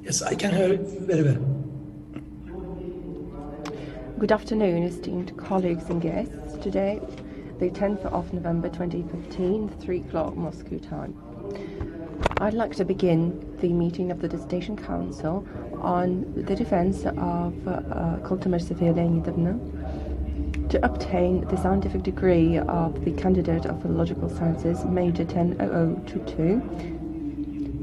Yes, I can hear very well. Good afternoon, esteemed colleagues and guests. Today, the 10th of November 2015, 3 o'clock Moscow time. I'd like to begin the meeting of the Dissertation Council on the defense of Kutalmysh Sofia Leonidovna to obtain the scientific degree of the candidate of philological sciences, major 100022,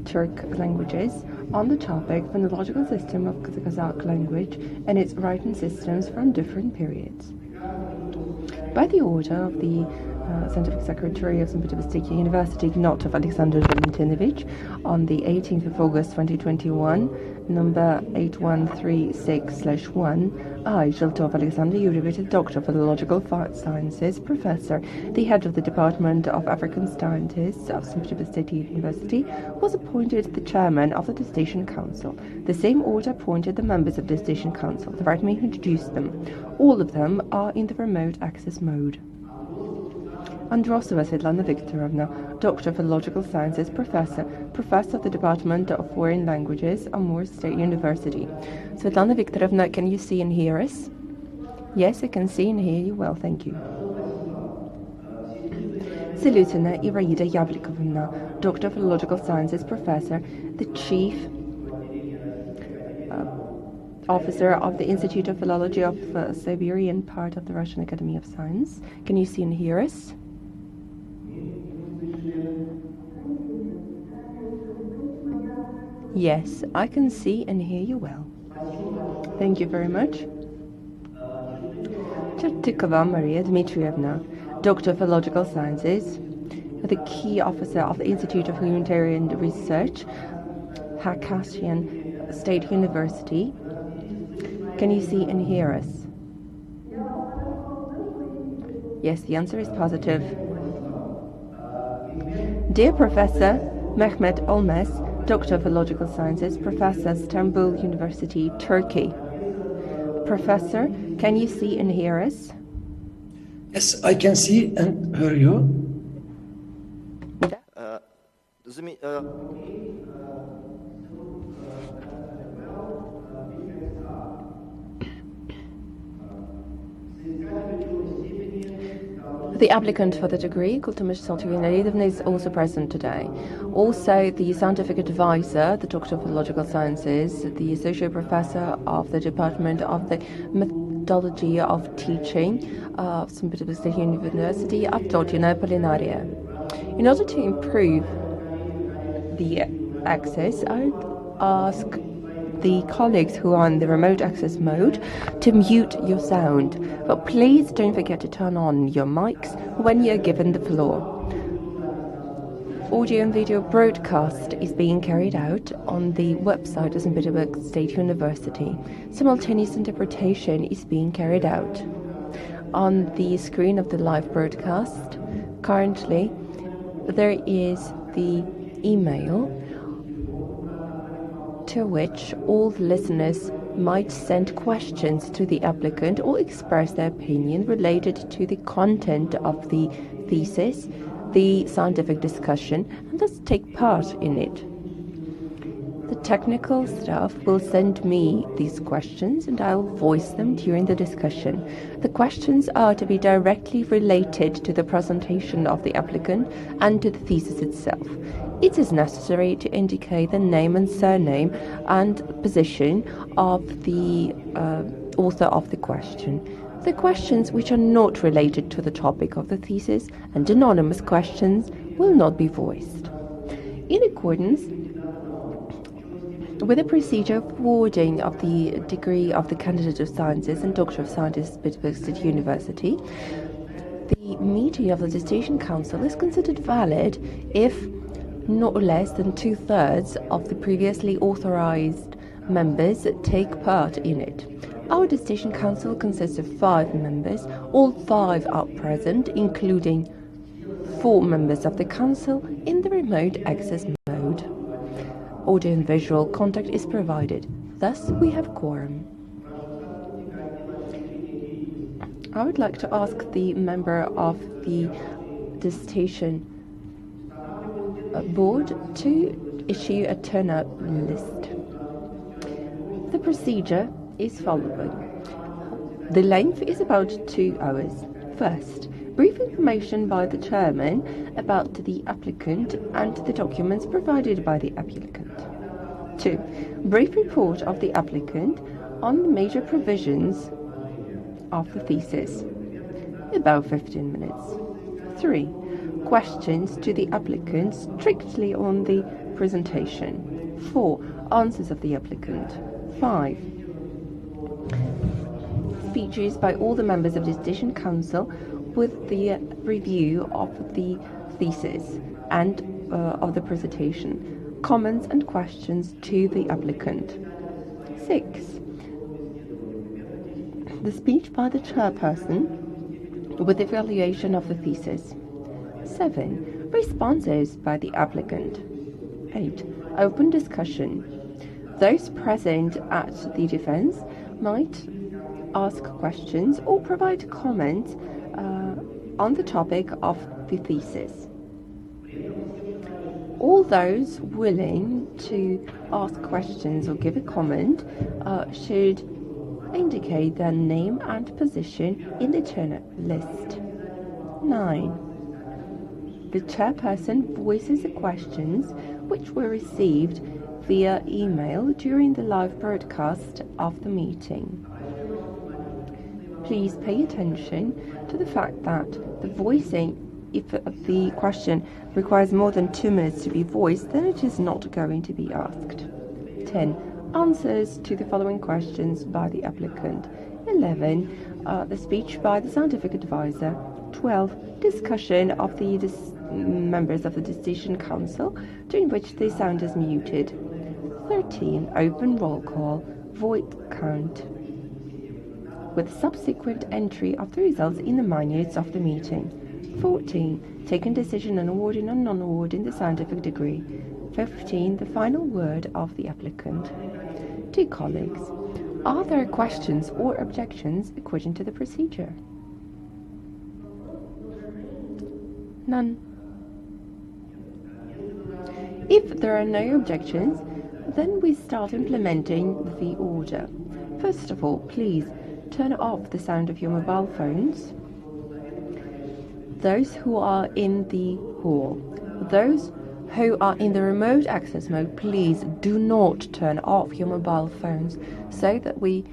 Turkic languages, on the topic Phonological system of the Kazakh language and its writing systems from different periods. By the order of the Scientific Secretary of St. Petersburg State University, Gnotov Alexander Valentinovich, on the 18th of August 2021, number 8136/1, I, Zheltov Alexander Yurievich, Doctor of Philological Sciences, Professor, the head of the Department of African Sciences of St. Petersburg State University, was appointed the chairman of the Dissertation Council. The same order appointed the members of the Dissertation Council. The right may introduce them. All of them are in the remote access mode. Androsova Svetlana Viktorovna, Doctor of Philological Sciences, Professor of the Department of Foreign Languages, Amur State University. Svetlana Viktorovna, can you see and hear us? Yes, I can see and hear you well, thank you. Salutina Iraida Yablikovna, Doctor of Philological Sciences, Professor, the Chief Officer of the Institute of Philology of Siberian part of the Russian Academy of Science. Can you see and hear us? Yes, I can see and hear you well. Thank you very much. Chertikova Maria Dmitrievna, Doctor of Philological Sciences, the key officer of the Institute of Humanitarian Research, Kazakhstan State University. Can you see and hear us? Yes, the answer is positive. Dear Professor Mehmet Olmes, Doctor of Philological Sciences, Professor, Istanbul University, Turkey. Professor, can you see and hear us? Yes, I can see and hear you. The applicant for the degree, Kutalmysh Sofia Leonidovna, is also present today. Also, the scientific advisor, the Doctor of Philological Sciences, the Associate Professor of the Department of the Methodology of Teaching of St. Petersburg State University, Avdotina Polinaria. In order to improve the access, I would ask the colleagues who are in the remote access mode to mute your sound, but please don't forget to turn on your mics when you're given the floor. Audio and video broadcast is being carried out on the website of St. Petersburg State University. Simultaneous interpretation is being carried out. On the screen of the live broadcast, currently, there is the email to which all listeners might send questions to the applicant or express their opinion related to the content of the thesis, the scientific discussion, and thus take part in it. The technical staff will send me these questions and I will voice them during the discussion. The questions are to be directly related to the presentation of the applicant and to the thesis itself. It is necessary to indicate the name and surname and position of the author of the question. The questions which are not related to the topic of the thesis and anonymous questions will not be voiced. In accordance with the procedure of awarding of the degree of the Candidate of Sciences and Doctor of Sciences at Petersburg State University, the meeting of the Dissertation Council is considered valid if not less than 2/3 of the previously authorized members take part in it. Our Dissertation Council consists of 5 members. All 5 are present, including 4 members of the Council in the remote access mode. Audio and visual contact is provided. Thus, we have quorum. I would like to ask the member of the Dissertation Board to issue a turnout list. procedure is following. The length is about 2 hours. First, brief information by the chairman about the applicant and the documents provided by the applicant. 2. Brief report of the applicant on the major provisions of the thesis. About 15 minutes. 3. Questions to the applicant strictly on the presentation. 4. Answers of the applicant. 5. Speeches by all the members of the Dissertation Council with the review of the thesis and of the presentation. Comments and questions to the applicant. 6. The speech by the chairperson with evaluation of the thesis. 7. Responses by the applicant. 8. Open discussion. Those present at the defense might ask questions or provide comments on the topic of the thesis. All those willing to ask questions or give a comment should indicate their name and position in the turn list. 9. The chairperson voices the questions which were received via email during the live broadcast of the meeting. Please pay attention to the fact that the voicing, if the question requires more than 2 minutes to be voiced, then it is not going to be asked. 10. Answers to the following questions by the applicant. 11. The speech by the scientific advisor. 12. Discussion of the members of the Dissertation Council, during which the sound is muted. 13. Open roll call, vote count, with subsequent entry of the results in the minutes of the meeting. 14. Taken decision on awarding or non-awarding the scientific degree. 15. The final word of the applicant. Dear colleagues, are there questions or objections according to the procedure? None. If there are no objections, then we start implementing the order. First of all, please turn off the sound of your mobile phones. Those who are in the hall, those who are in the remote access mode, please do not turn off your mobile phones so that we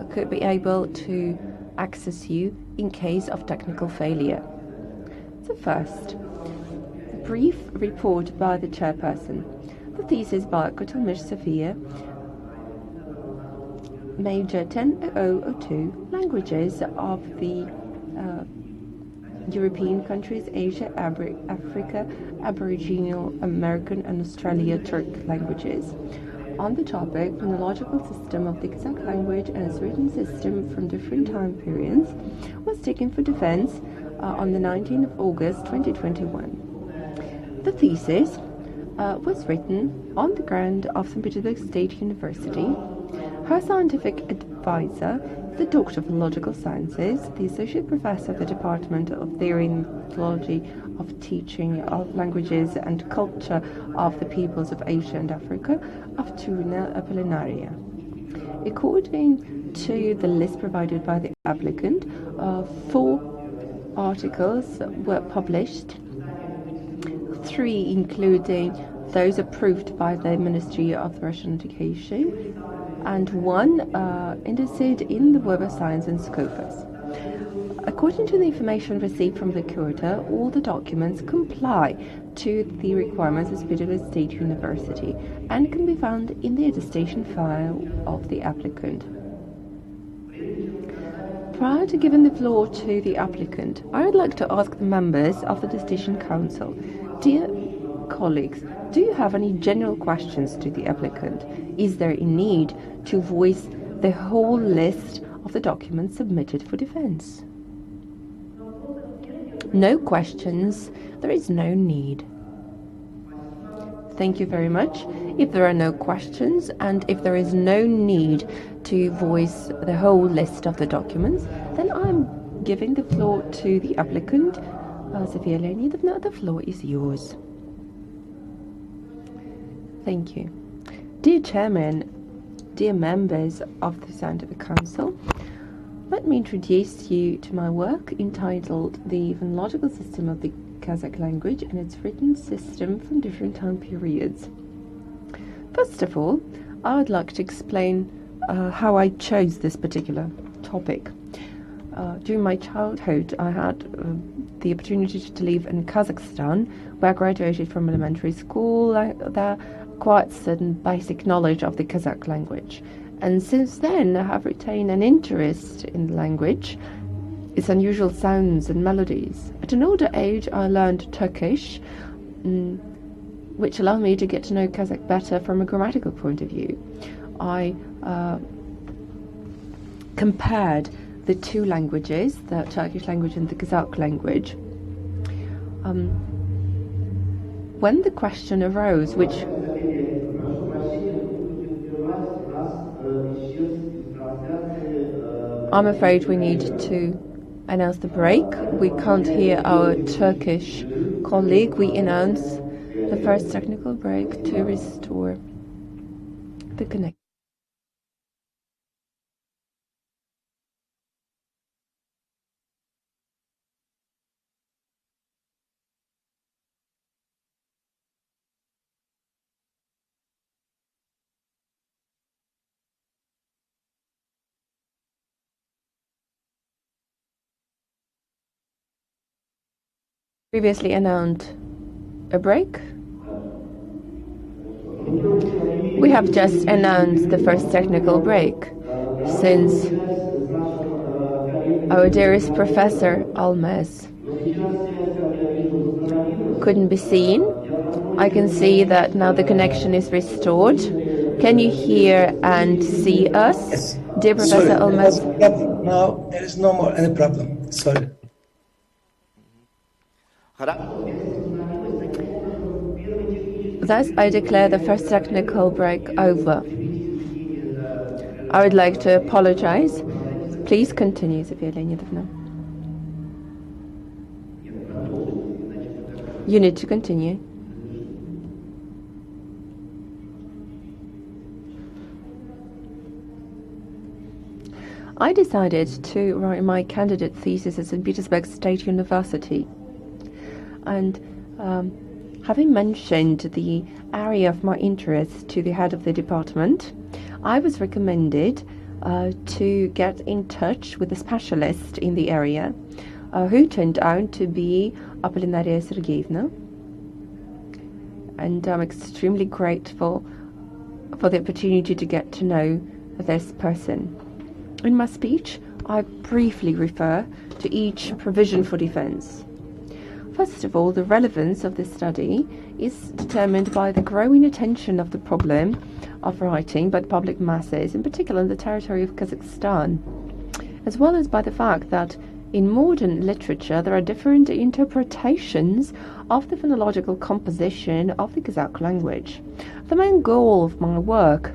could be able to access you in case of technical failure. So first, brief report by the chairperson. The thesis by Kutalmysh, Sofia, Major 10002, Languages of the European countries, Asia, Africa, Aboriginal, American and Australia Turkic languages. On the topic, Phonological system of the Kazakh language and its written system from different time periods, was taken for defense on the 19th of August 2021. The thesis was written on the ground of St. Petersburg State University. Her scientific advisor, the Doctor of Philological Sciences, the Associate Professor of the Department of Theory and Philology of Teaching of Languages and Culture of the Peoples of Asia and Africa, of Turna Apollinaria. According to the list provided by the applicant, 4 articles were published, 3 including those approved by the Ministry of Russian Education, and 1 indicated in the Web of Science and Scopus. According to the information received from the curator, all the documents comply to the requirements of Petersburg State University and can be found in the attestation file of the applicant. Prior to giving the floor to the applicant, I would like to ask the members of the Dissertation Council, dear colleagues, do you have any general questions to the applicant? Is there a need to voice the whole list of the documents submitted for defense? No questions, there is no need. Thank you very much. If there are no questions and if there is no need to voice the whole list of the documents, then I'm giving the floor to the applicant. Sofia Leonidovna, the floor is yours. Thank you. Dear Chairman, dear members of the Scientific Council, let me introduce you to my work entitled The Phonological System of the Kazakh Language and its Written System from Different Time Periods. First of all, I would like to explain how I chose this particular topic. During my childhood, I had the opportunity to live in Kazakhstan, where I graduated from elementary school. There quite certain basic knowledge of the Kazakh language. And since then, I have retained an interest in the language, its unusual sounds and melodies. At an older age, I learned Turkish, which allowed me to get to know Kazakh better from a grammatical point of view. I compared the two languages, the Turkish language and the Kazakh language. When the question arose, which I'm afraid we need to announce the break. We can't hear our Turkish colleague. We announce the first technical break to restore the connection. Previously announced a break. We have just announced the first technical break since our dearest Professor Almaz couldn't be seen. I can see that now the connection is restored. Can you hear and see us? Yes. Dear Professor Almaz. Now there is no more any problem. Sorry. Thus, I declare the first technical break over. I would like to apologize. Please continue, Sofia Leonidovna. You need to continue. I decided to write my candidate thesis at St. Petersburg State University. And having mentioned the area of my interest to the head of the department, I was recommended to get in touch with a specialist in the area who turned out to be Apolinaria Sergeyevna. And I'm extremely grateful for the opportunity to get to know this person. In my speech, I briefly refer to each provision for defense. First of all, the relevance of this study is determined by the growing attention of the problem of writing by the public masses, in particular in the territory of Kazakhstan, as well as by the fact that in modern literature there are different interpretations of the phonological composition of the Kazakh language. The main goal of my work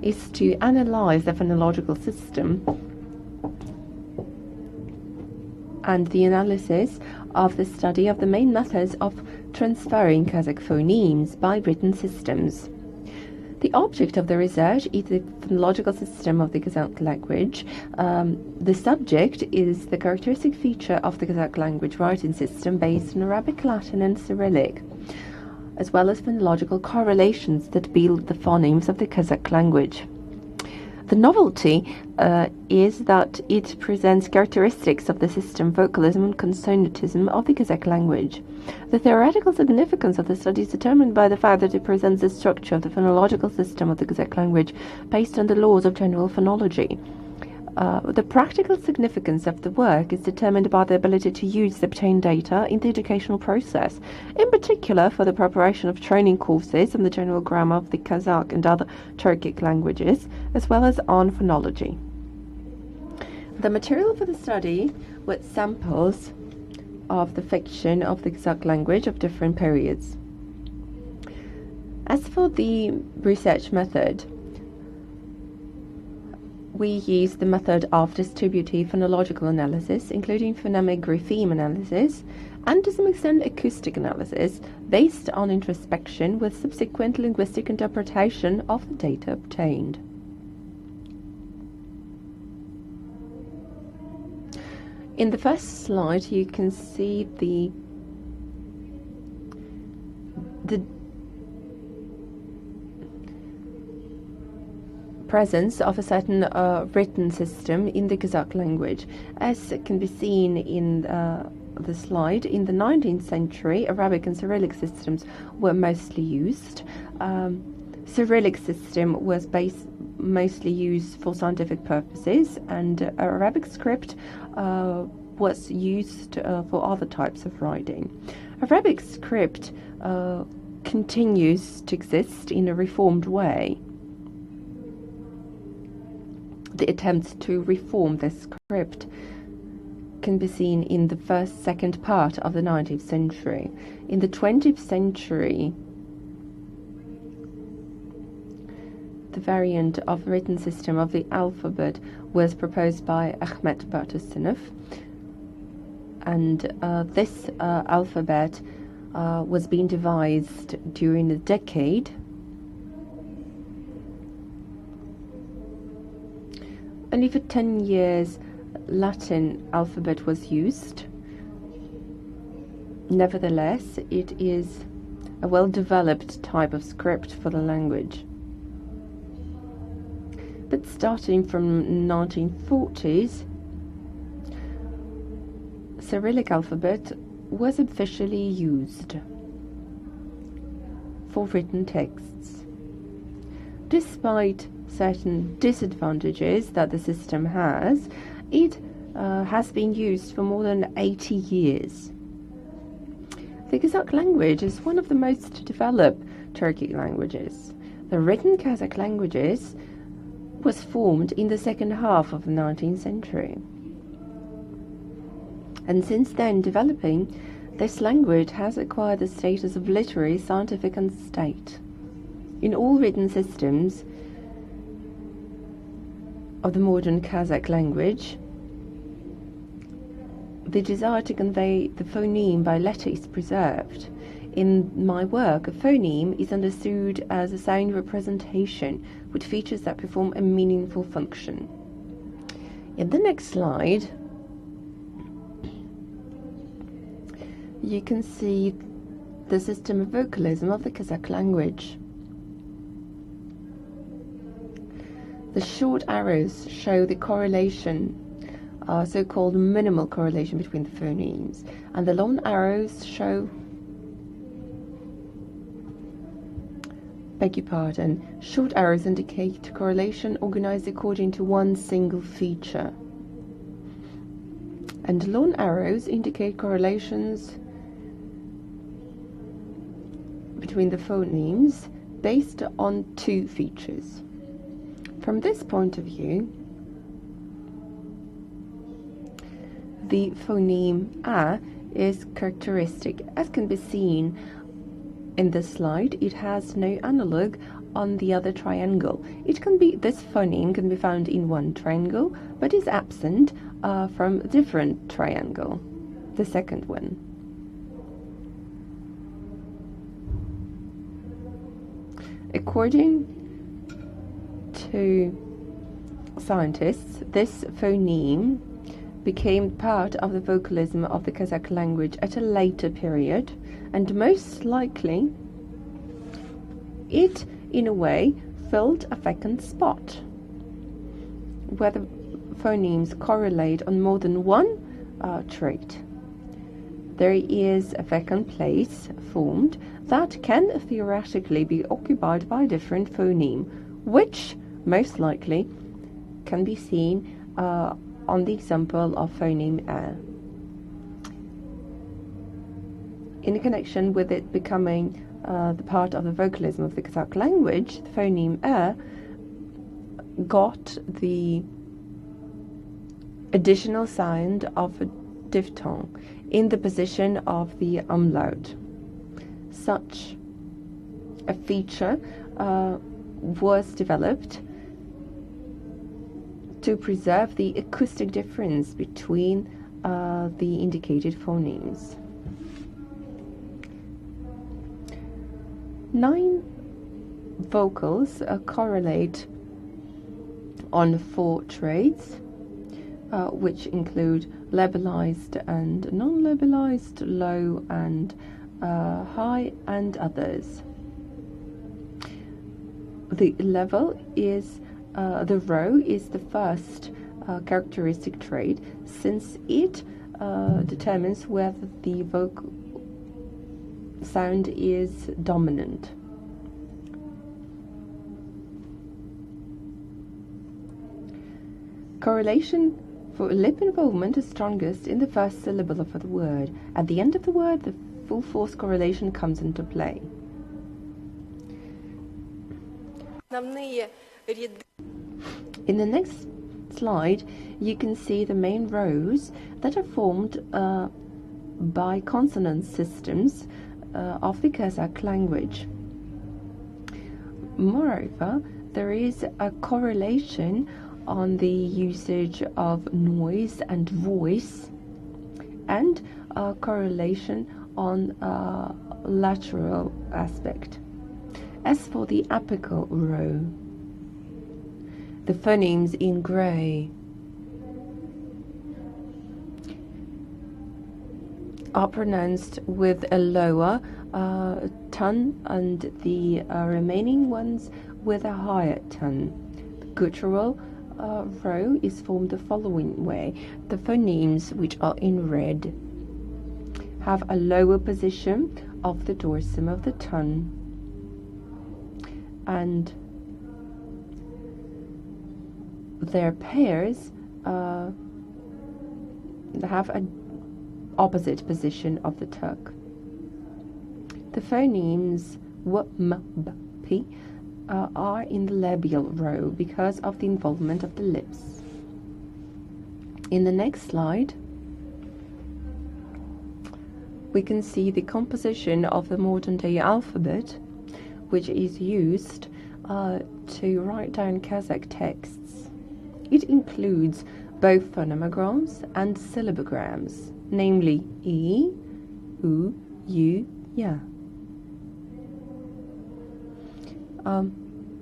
is to analyze the phonological system and the analysis of the study of the main methods of transferring Kazakh phonemes by written systems. The object of the research is the phonological system of the Kazakh language. The subject is the characteristic feature of the Kazakh language writing system based on Arabic, Latin and Cyrillic, as well as phonological correlations that build the phonemes of the Kazakh language. The novelty is that it presents characteristics of the system, vocalism and consonantism of the Kazakh language. The theoretical significance of the study is determined by the fact that it presents the structure of the phonological system of the Kazakh language based on the laws of general phonology. The practical significance of the work is determined by the ability to use the obtained data in the educational process, in particular for the preparation of training courses on the general grammar of the Kazakh and other Turkic languages, as well as on phonology. The material for the study was samples of the fiction of the Kazakh language of different periods. As for the research method, we use the method of distributive phonological analysis, including phonemic grapheme analysis, and to some extent acoustic analysis, based on introspection with subsequent linguistic interpretation of the data obtained. In the first slide, you can see the presence of a certain written system in the Kazakh language. As can be seen in the slide, in the 19th century, Arabic and Cyrillic systems were mostly used. Cyrillic system was mostly used for scientific purposes, and Arabic script was used for other types of writing. Arabic script continues to exist in a reformed way. The attempts to reform the script can be seen in the second part of the 19th century. In the 20th century, the variant of written system of the alphabet was proposed by Ahmet Batusinov, and this alphabet was being devised during a decade. Only for 10 years, Latin alphabet was used. Nevertheless, it is a well-developed type of script for the language. But starting from 1940s, Cyrillic alphabet was officially used for written texts. Despite certain disadvantages that the system has, it has been used for more than 80 years. The Kazakh language is one of the most developed Turkic languages. The written Kazakh languages was formed in the second half of the 19th century. And since then, developing, this language has acquired the status of literary, scientific, and state. In all written systems of the modern Kazakh language, the desire to convey the phoneme by letter is preserved. In my work, a phoneme is understood as a sound representation with features that perform a meaningful function. In the next slide, you can see the system of vocalism of the Kazakh language. The short arrows show the correlation, so-called minimal correlation between the phonemes, and the long arrows show, beg your pardon, short arrows indicate correlation organized according to one single feature, and long arrows indicate correlations between the phonemes based on two features. From this point of view, the phoneme A is characteristic. As can be seen in this slide, it has no analog on the other triangle. This phoneme can be found in one triangle, but is absent from a different triangle, the second one. According to scientists, this phoneme became part of the vocalism of the Kazakh language at a later period, and most likely it, in a way, filled a vacant spot where the phonemes correlate on more than one trait. There is a vacant place formed that can theoretically be occupied by a different phoneme, which most likely can be seen on the example of phoneme A. In connection with it becoming the part of the vocalism of the Kazakh language, the phoneme A got the additional sound of a diphthong in the position of the umlaut. Such a feature was developed to preserve the acoustic difference between the indicated phonemes. 9 vocals correlate on 4 traits, which include labelized and non-labelized, low and high, and others. The level is, the row is the first characteristic trait, since it determines whether the vocal sound is dominant. Correlation for lip involvement is strongest in the first syllable of the word. At the end of the word, the full force correlation comes into play. In the next slide, you can see the main rows that are formed by consonant systems of the Kazakh language. Moreover, there is a correlation on the usage of noise and voice, and a correlation on lateral aspect. As for the apical row, the phonemes in grey are pronounced with a lower tone, and the remaining ones with a higher tone. The guttural row is formed the following way. The phonemes, which are in red, have a lower position of the dorsum of the tongue, and their pairs have an opposite position of the tongue. The phonemes w, m, b, p are in the labial row because of the involvement of the lips. In the next slide, we can see the composition of the modern-day alphabet, which is used to write down Kazakh texts. It includes both phonemograms and syllabograms, namely I, U, U, Ya.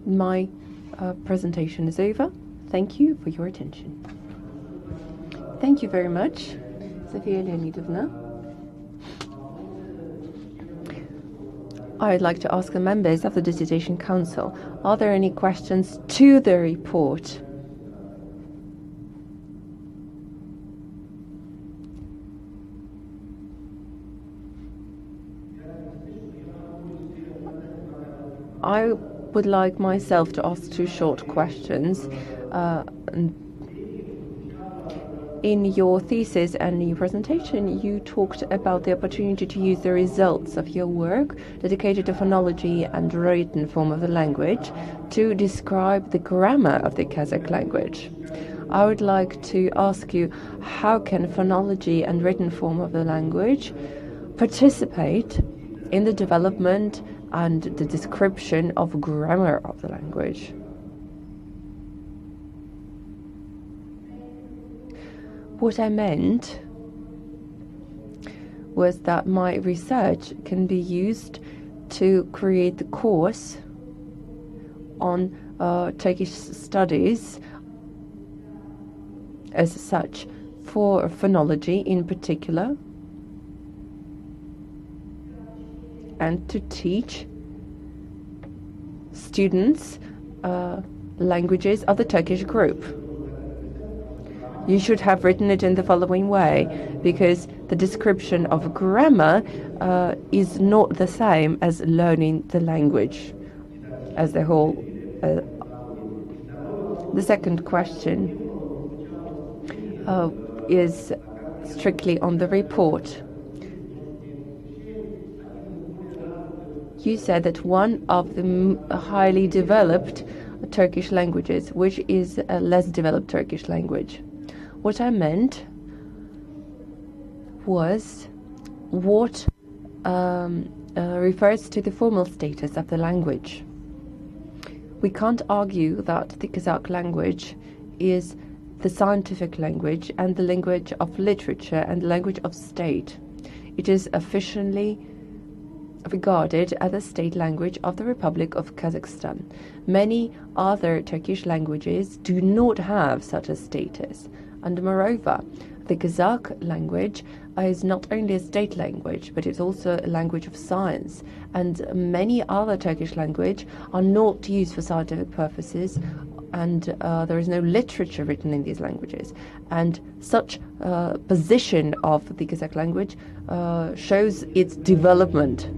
My presentation is over. Thank you for your attention. Thank you very much, Sofia Leonidovna. I would like to ask the members of the Dissertation Council, are there any questions to the report? I would like myself to ask two short questions. In your thesis and your presentation, you talked about the opportunity to use the results of your work dedicated to phonology and written form of the language to describe the grammar of the Kazakh language. I would like to ask you, how can phonology and written form of the language participate in the development and the description of grammar of the language? What I meant was that my research can be used to create the course on Turkish studies as such, for phonology in particular, and to teach students languages of the Turkish group. You should have written it in the following way, because the description of grammar is not the same as learning the language as a whole. The second question is strictly on the report. You said that one of the highly developed Turkish languages, which is a less developed Turkish language. What I meant was what refers to the formal status of the language. We can't argue that the Kazakh language is the scientific language and the language of literature and the language of state. It is officially regarded as the state language of the Republic of Kazakhstan. Many other Turkish languages do not have such a status. And moreover, The Kazakh language is not only a state language, but it's also a language of science. And many other Turkish languages are not used for scientific purposes, and there is no literature written in these languages. And such position of the Kazakh language shows its development.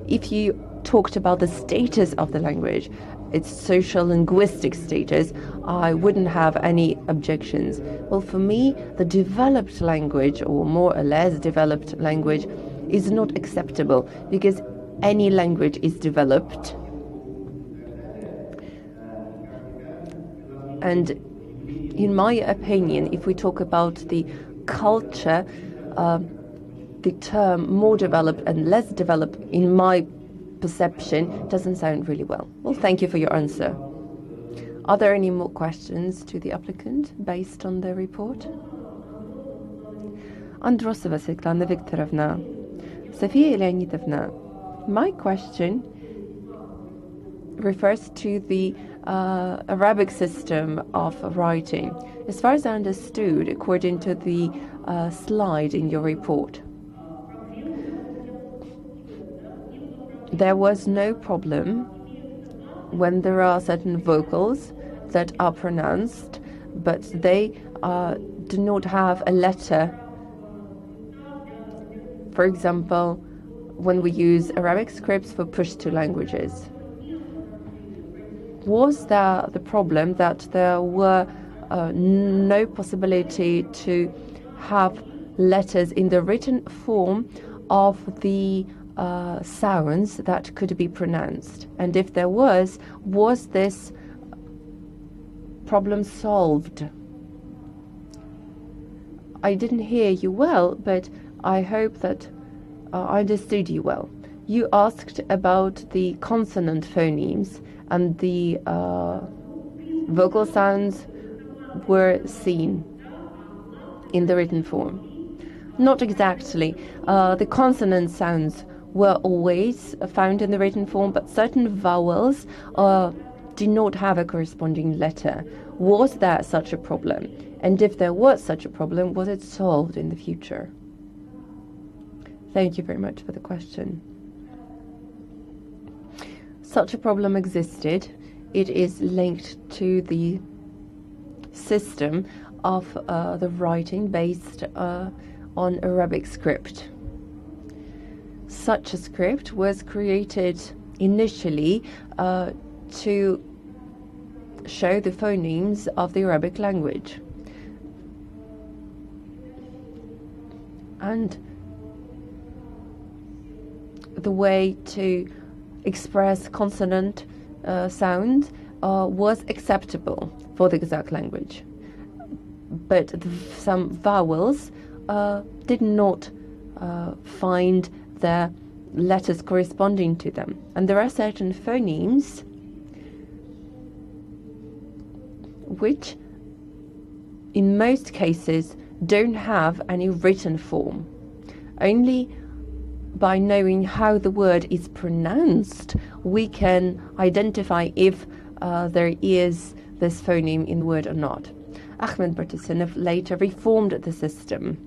If you talked about the status of the language, its social linguistic status, I wouldn't have any objections. Well, for me, the developed language, or more or less developed language, is not acceptable, because any language is developed. And in my opinion, if we talk about the culture, the term more developed and less developed, in my perception, doesn't sound really well. Well, thank you for your answer. Are there any more questions to the applicant based on the report? Androsova Svetlana Viktorovna. Sofia Leonidovna, my question refers to the Arabic system of writing. As far as I understood, according to the slide in your report, there was no problem when there are certain vocals that are pronounced, but they do not have a letter. For example, when we use Arabic scripts for push-to languages. Was there the problem that there were no possibility to have letters in the written form of the sounds that could be pronounced? And if there was this problem solved? I didn't hear you well, but I hope that I understood you well. You asked about the consonant phonemes, and the vocal sounds were seen in the written form. Not exactly. The consonant sounds were always found in the written form, but certain vowels did not have a corresponding letter. Was there such a problem? And if there was such a problem, was it solved in the future? Thank you very much for the question. Such a problem existed. It is linked to the system of the writing based on Arabic script. Such a script was created initially to show the phonemes of the Arabic language. And the way to express consonant sound was acceptable for the Kazakh language. But some vowels did not find their letters corresponding to them. And there are certain phonemes which, in most cases, don't have any written form. Only by knowing how the word is pronounced, we can identify if there is this phoneme in the word or not. Ahmed Bartisinov later reformed the system,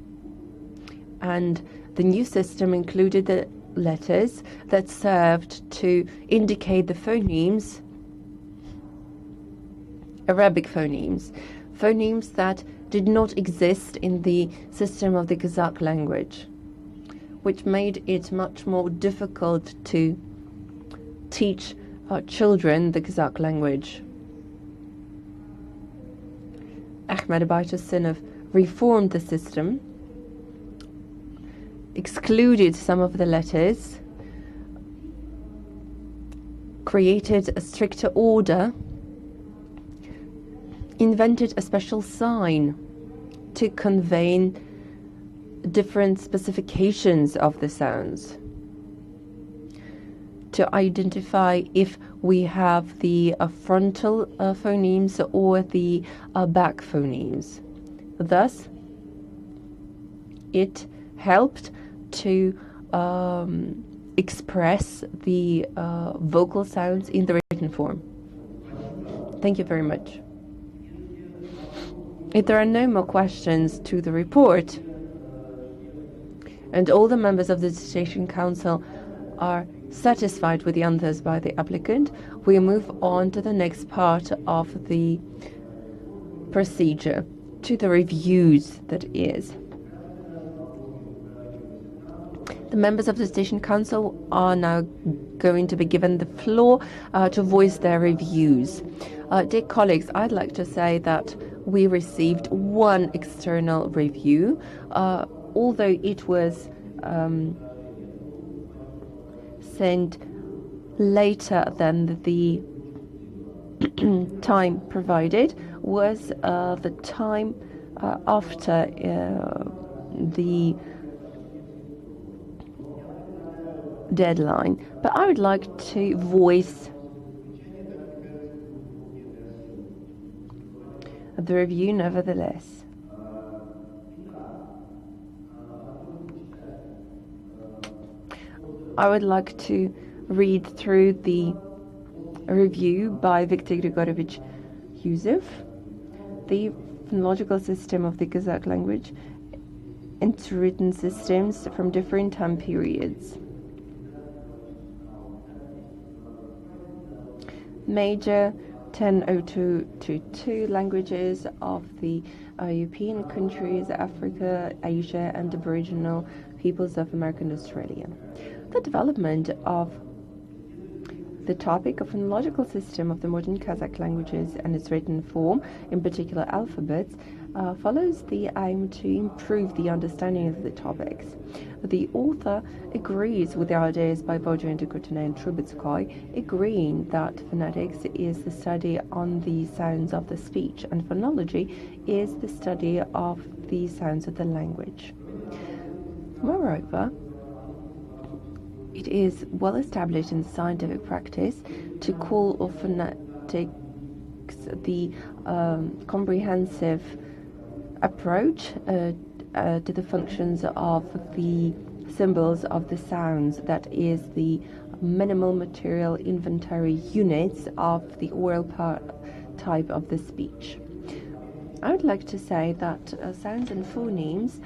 and the new system included the letters that served to indicate the phonemes, Arabic phonemes, phonemes that did not exist in the system of the Kazakh language, which made it much more difficult to teach children the Kazakh language. Ahmed Bartisinov reformed the system, excluded some of the letters, created a stricter order, invented a special sign to convey different specifications of the sounds, to identify if we have the frontal phonemes or the back phonemes. Thus, it helped to express the vocal sounds in the written form. Thank you very much. If there are no more questions to the report, and all the members of the Dissertation Council are satisfied with the answers by the applicant, we move on to the next part of the procedure, to the reviews, that is. The members of the Dissertation Council are now going to be given the floor to voice their reviews. Dear colleagues, I'd like to say that we received one external review, although it was sent later than the time provided, was the time after the deadline. But I would like to voice the review nevertheless. I would like to read through the review by Viktor Grigorovich Yusuf, the phonological system of the Kazakh language, into written systems from different time periods. Major 100222 languages of the European countries, Africa, Asia, and Aboriginal peoples of America and Australia. The development of the topic of phonological system of the modern Kazakh languages and its written form, in particular alphabets, follows the aim to improve the understanding of the topics. The author agrees with the ideas by Bojo and Trubetskoy, agreeing that phonetics is the study on the sounds of the speech, and phonology is the study of the sounds of the language. Moreover, it is well established in scientific practice to call phonetics the comprehensive approach to the functions of the symbols of the sounds, that is, the minimal material inventory units of the oral type of the speech. I would like to say that sounds and phonemes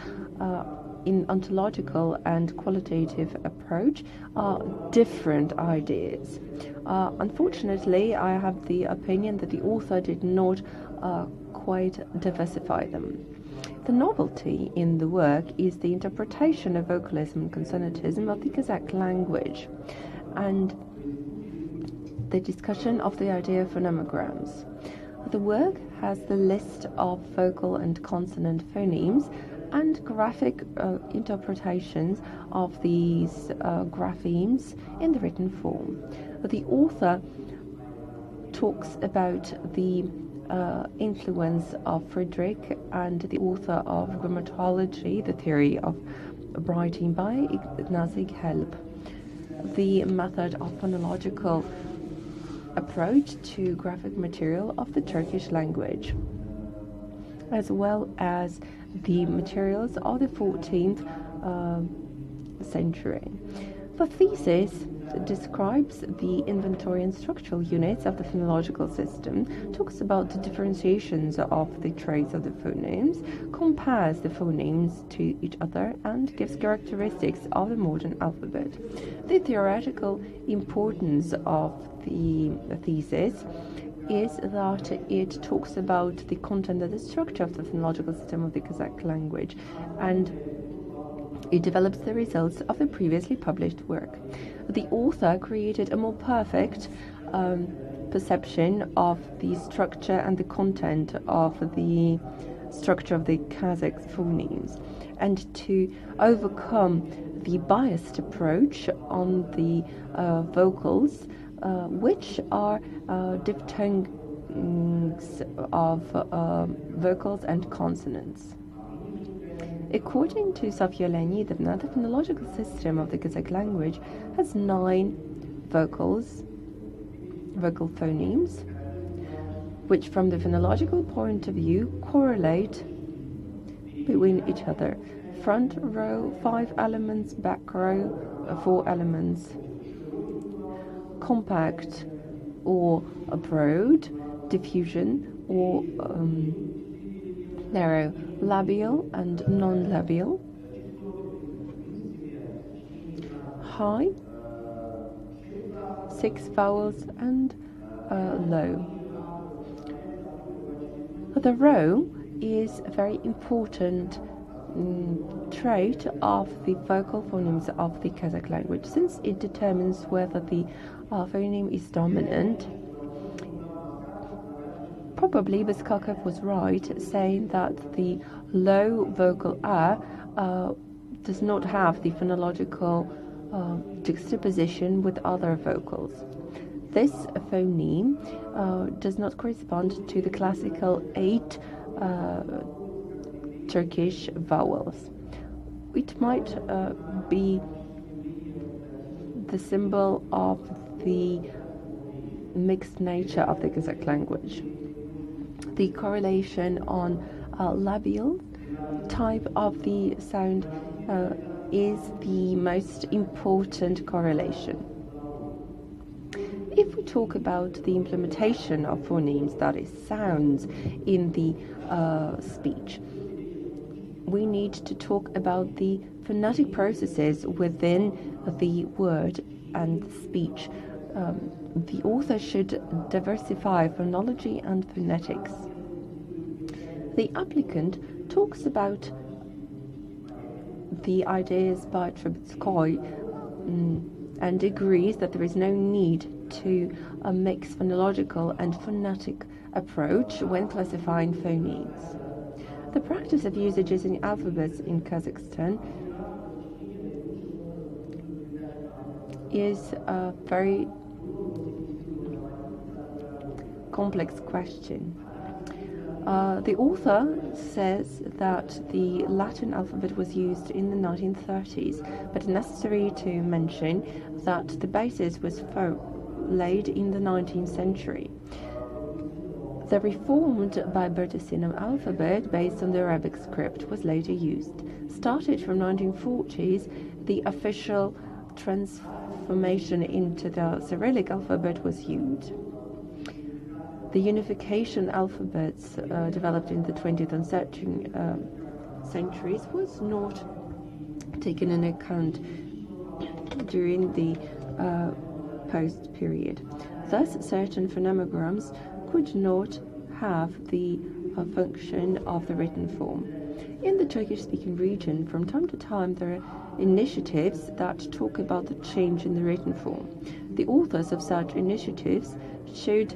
in ontological and qualitative approach are different ideas. Unfortunately, I have the opinion that the author did not quite diversify them. The novelty in the work is the interpretation of vocalism and consonantism of the Kazakh language, and the discussion of the idea of phonograms. The work has the list of vocal and consonant phonemes and graphic interpretations of these graphemes in the written form. The author talks about the influence of Friedrich and the author of Grammatology, the theory of writing, by Ignacy Help, the method of phonological approach to graphic material of the Turkish language, as well as the materials of the 14th century. The thesis describes the inventory and structural units of the phonological system, talks about the differentiations of the traits of the phonemes, compares the phonemes to each other, and gives characteristics of the modern alphabet. The theoretical importance of the thesis is that it talks about the content and the structure of the phonological system of the Kazakh language, and it develops the results of the previously published work. The author created a more perfect perception of the structure and the content of the structure of the Kazakh phonemes, and to overcome the biased approach on the vocals, which are diphthongs of vocals and consonants. According to Sofia Leonidovna, the phonological system of the Kazakh language has 9 vocal phonemes, which from the phonological point of view correlate between each other. Front row 5 elements, back row 4 elements. Compact or broad, diffusion or There are labial and non-labial, high, 6 vowels, and low. The row is a very important trait of the vocal phonemes of the Kazakh language, since it determines whether the phoneme is dominant. Probably Beskakov was right, saying that the low vocal a does not have the phonological juxtaposition with other vocals. This phoneme does not correspond to the classical 8 Turkish vowels. It might be the symbol of the mixed nature of the Kazakh language. The correlation on labial type of the sound is the most important correlation. If we talk about the implementation of phonemes, that is sounds, in the speech, we need to talk about the phonetic processes within the word and the speech. The author should diversify phonology and phonetics. The applicant talks about the ideas by Trebetskoy and agrees that there is no need to mix phonological and phonetic approach when classifying phonemes. The practice of usages in alphabets in Kazakhstan is a very complex question. The author says that the Latin alphabet was used in the 1930s, but it's necessary to mention that the basis was laid in the 19th century. The reformed by Bertesino alphabet, based on the Arabic script, was later used. Started from 1940s, the official transformation into the Cyrillic alphabet was used. The unification alphabets developed in the 20th and 30th centuries was not taken into account during the post period. Thus, certain phonograms could not have the function of the written form. In the Turkish-speaking region, from time to time, there are initiatives that talk about the change in the written form. The authors of such initiatives should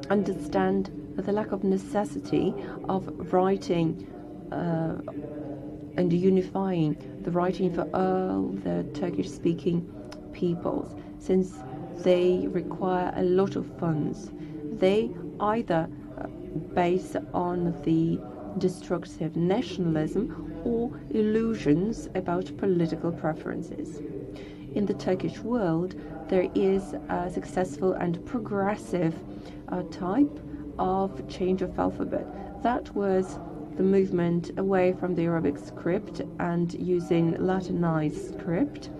understand the lack of necessity of writing and unifying the writing for all the Turkish-speaking peoples, since they require a lot of funds. They either base on the destructive nationalism or illusions about political preferences. In the Turkish world, there is a successful and progressive type of change of alphabet. That was the movement away from the Arabic script and using Latinized script,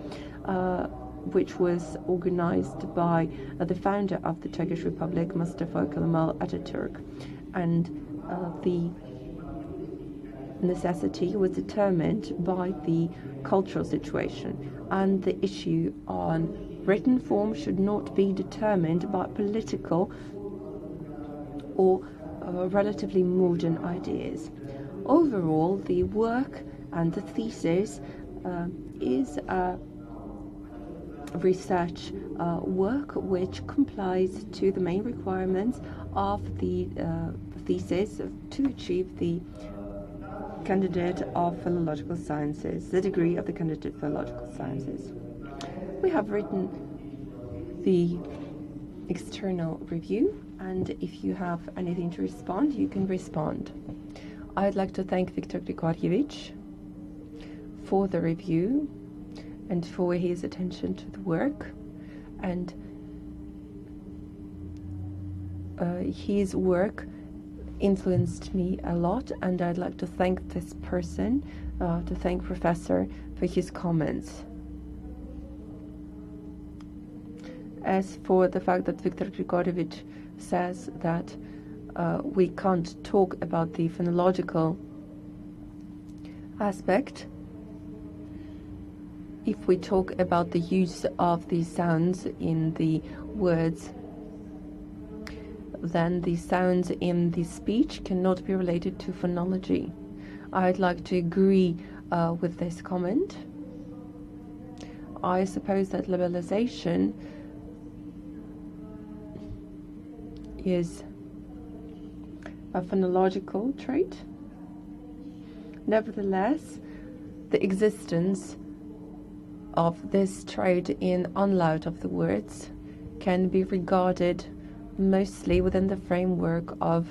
which was organized by the founder of the Turkish Republic, Mustafa Kemal Atatürk. And the necessity was determined by the cultural situation, and the issue on written form should not be determined by political or relatively modern ideas. Overall, the work and the thesis is a research work which complies to the main requirements of the thesis to achieve the candidate of philological sciences, the degree of the candidate of philological sciences. We have written the external review, and if you have anything to respond, you can respond. I'd like to thank Viktor Grigorьevich for the review and for his attention to the work, and his work influenced me a lot, and I'd like to thank this person, to thank Professor for his comments. As for the fact that Viktor Grigorьevich says that we can't talk about the phonological aspect if we talk about the use of the sounds in the words. Then the sounds in the speech cannot be related to phonology. I'd like to agree with this comment. I suppose that liberalization is a phonological trait. Nevertheless, the existence of this trait in unloud of the words can be regarded mostly within the framework of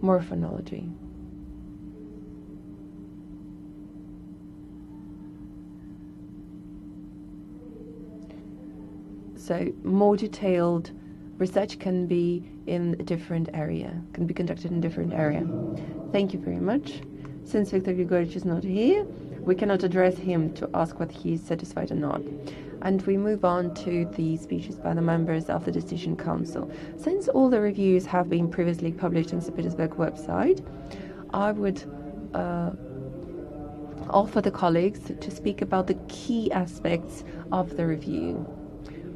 morphonology. So more detailed research can be in a different area, can be conducted in a different area. Thank you very much. Since Viktor Grigorich is not here, we cannot address him to ask whether he is satisfied or not. And we move on to the speeches by the members of the Decision Council. Since all the reviews have been previously published on St. Petersburg website, I would offer the colleagues to speak about the key aspects of the review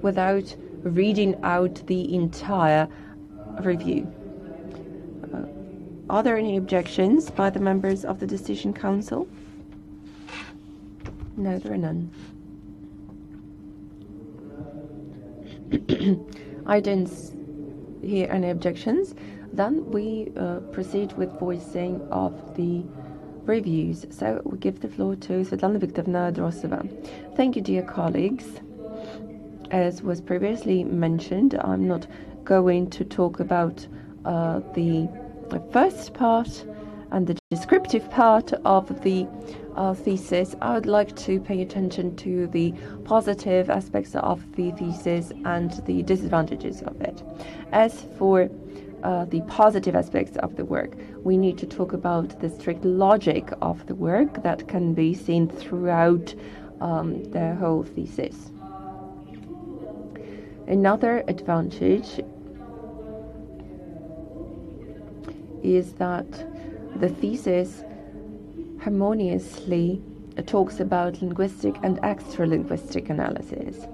without reading out the entire review. Are there any objections by the members of the Decision Council? No, there are none. I didn't hear any objections. Then we proceed with voicing of the reviews. So we give the floor to Svetlana Viktorovna Drosova. Thank you, dear colleagues. As was previously mentioned, I'm not going to talk about the first part and the descriptive part of the thesis. I would like to pay attention to the positive aspects of the thesis and the disadvantages of it. As for the positive aspects of the work, we need to talk about the strict logic of the work that can be seen throughout the whole thesis. Another advantage is that the thesis harmoniously talks about linguistic and extra-linguistic analysis.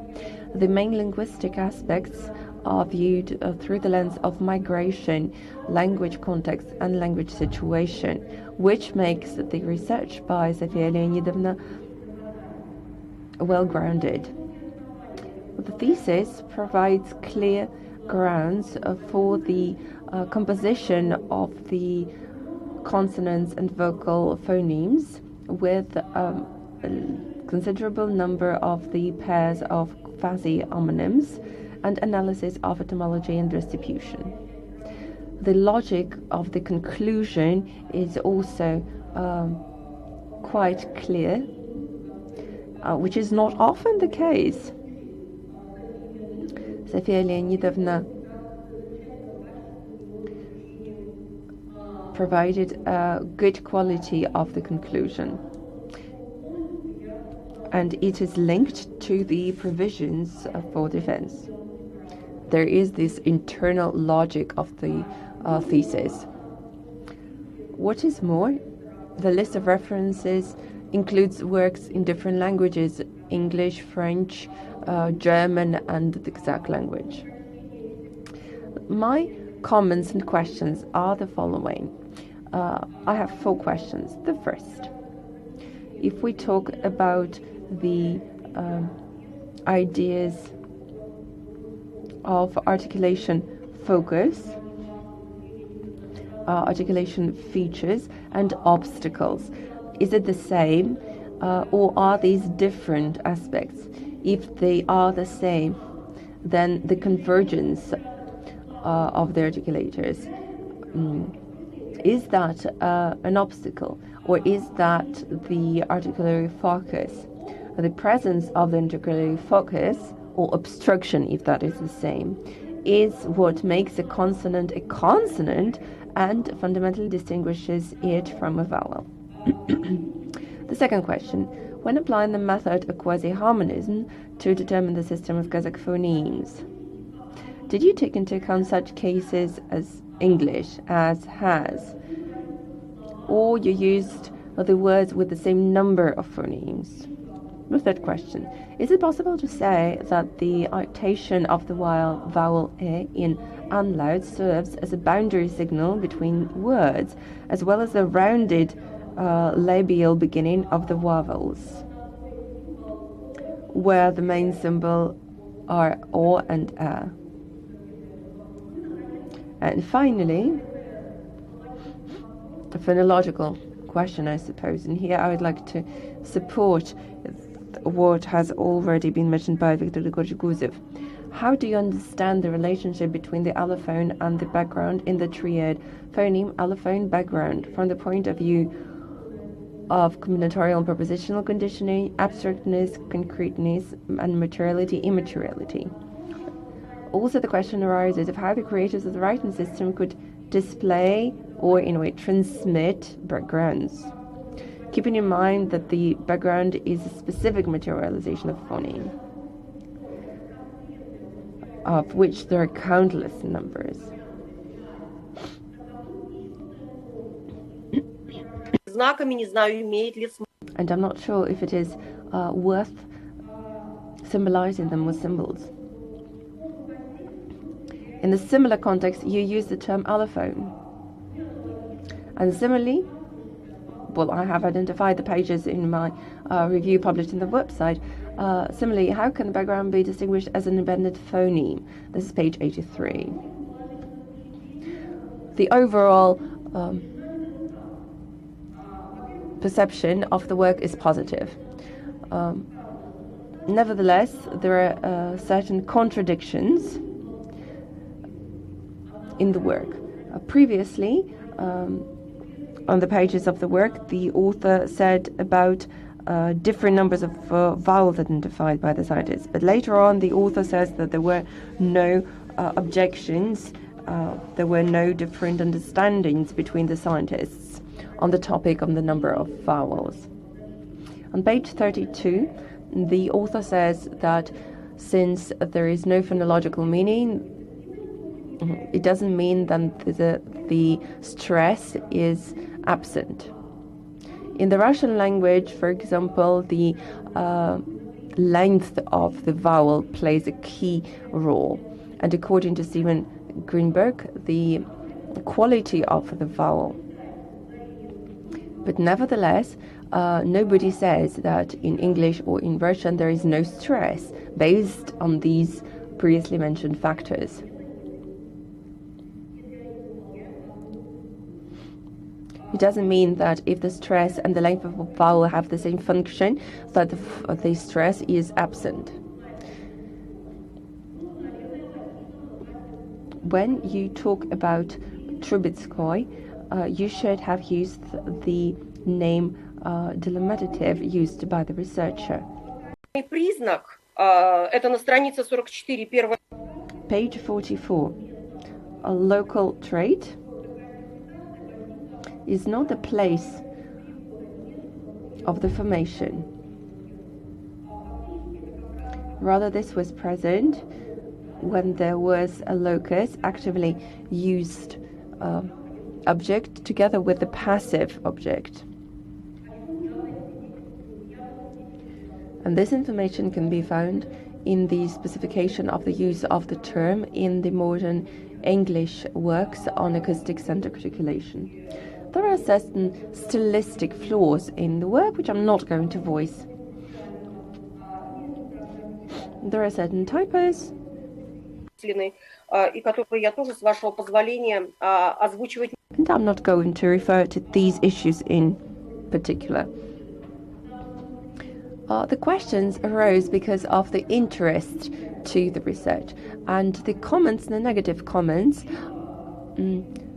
The main linguistic aspects are viewed through the lens of migration, language context, and language situation, which makes the research by Sofia Leonidovna well-grounded. The thesis provides clear grounds for the composition of the consonants and vocal phonemes with a considerable number of the pairs of quasi-homonyms and analysis of etymology and distribution. The logic of the conclusion is also quite clear, which is not often the case. Sofia Leonidovna provided a good quality of the conclusion, and it is linked to the provisions for defense. There is this internal logic of the thesis. What is more, the list of references includes works in different languages: English, French, German, and the Kazakh language. My comments and questions are the following. I have 4 questions. The first, if we talk about the ideas of articulation focus, articulation features, and obstacles, is it the same or are these different aspects? If they are the same, then the convergence of the articulators, is that an obstacle, or is that the articulatory focus? The presence of the articulatory focus, or obstruction, if that is the same, is what makes a consonant and fundamentally distinguishes it from a vowel. The second question, when applying the method of quasi-harmonism to determine the system of Kazakh phonemes, Did you take into account such cases as English, as has? Or you used the words with the same number of phonemes? With that question, is it possible to say that the ictation of the vowel e in umlaut serves as a boundary signal between words, as well as the rounded labial beginning of the vowels, where the main symbol are o and a? And finally, a phonological question, I suppose. And here I would like to support what has already been mentioned by Viktor Gurguzev. How do you understand the relationship between the allophone and the background in the triad phoneme, allophone, background, from the point of view of combinatorial and propositional conditioning, abstractness, concreteness, and materiality, immateriality? Also, the question arises of how the creators of the writing system could display or, in a way, transmit backgrounds, keeping in mind that the background is a specific materialization of phoneme, of which there are countless numbers. And I'm not sure if it is worth symbolizing them with symbols. In the similar context, you use the term allophone. And similarly, well, I have identified the pages in my review published in the website. Similarly, how can the background be distinguished as an embedded phoneme? This is page 83. The overall perception of the work is positive. Nevertheless, there are certain contradictions in the work. Previously, on the pages of the work, the author said about different numbers of vowels identified by the scientists. But later on, the author says that there were no objections, there were no different understandings between the scientists on the topic of the number of vowels. On page 32, the author says that since there is no phonological meaning, it doesn't mean that the stress is absent. In the Russian language, for example, the length of the vowel plays a key role. And according to Steven Greenberg, the quality of the vowel. But nevertheless, nobody says that in English or in Russian there is no stress based on these previously mentioned factors. It doesn't mean that if the stress and the length of a vowel have the same function, that the stress is absent. When you talk about Trubetskoy, you should have used the name delimitative used by the researcher. Page 44. A local trait is not the place of the formation. Rather, this was present when there was a locus actively used object together with the passive object. And this information can be found in the specification of the use of the term in the modern English works on acoustics and articulation. There are certain stylistic flaws in the work which I'm not going to voice. There are certain typos. And I'm not going to refer to these issues in particular. The questions arose because of the interest to the research, and the comments, the negative comments,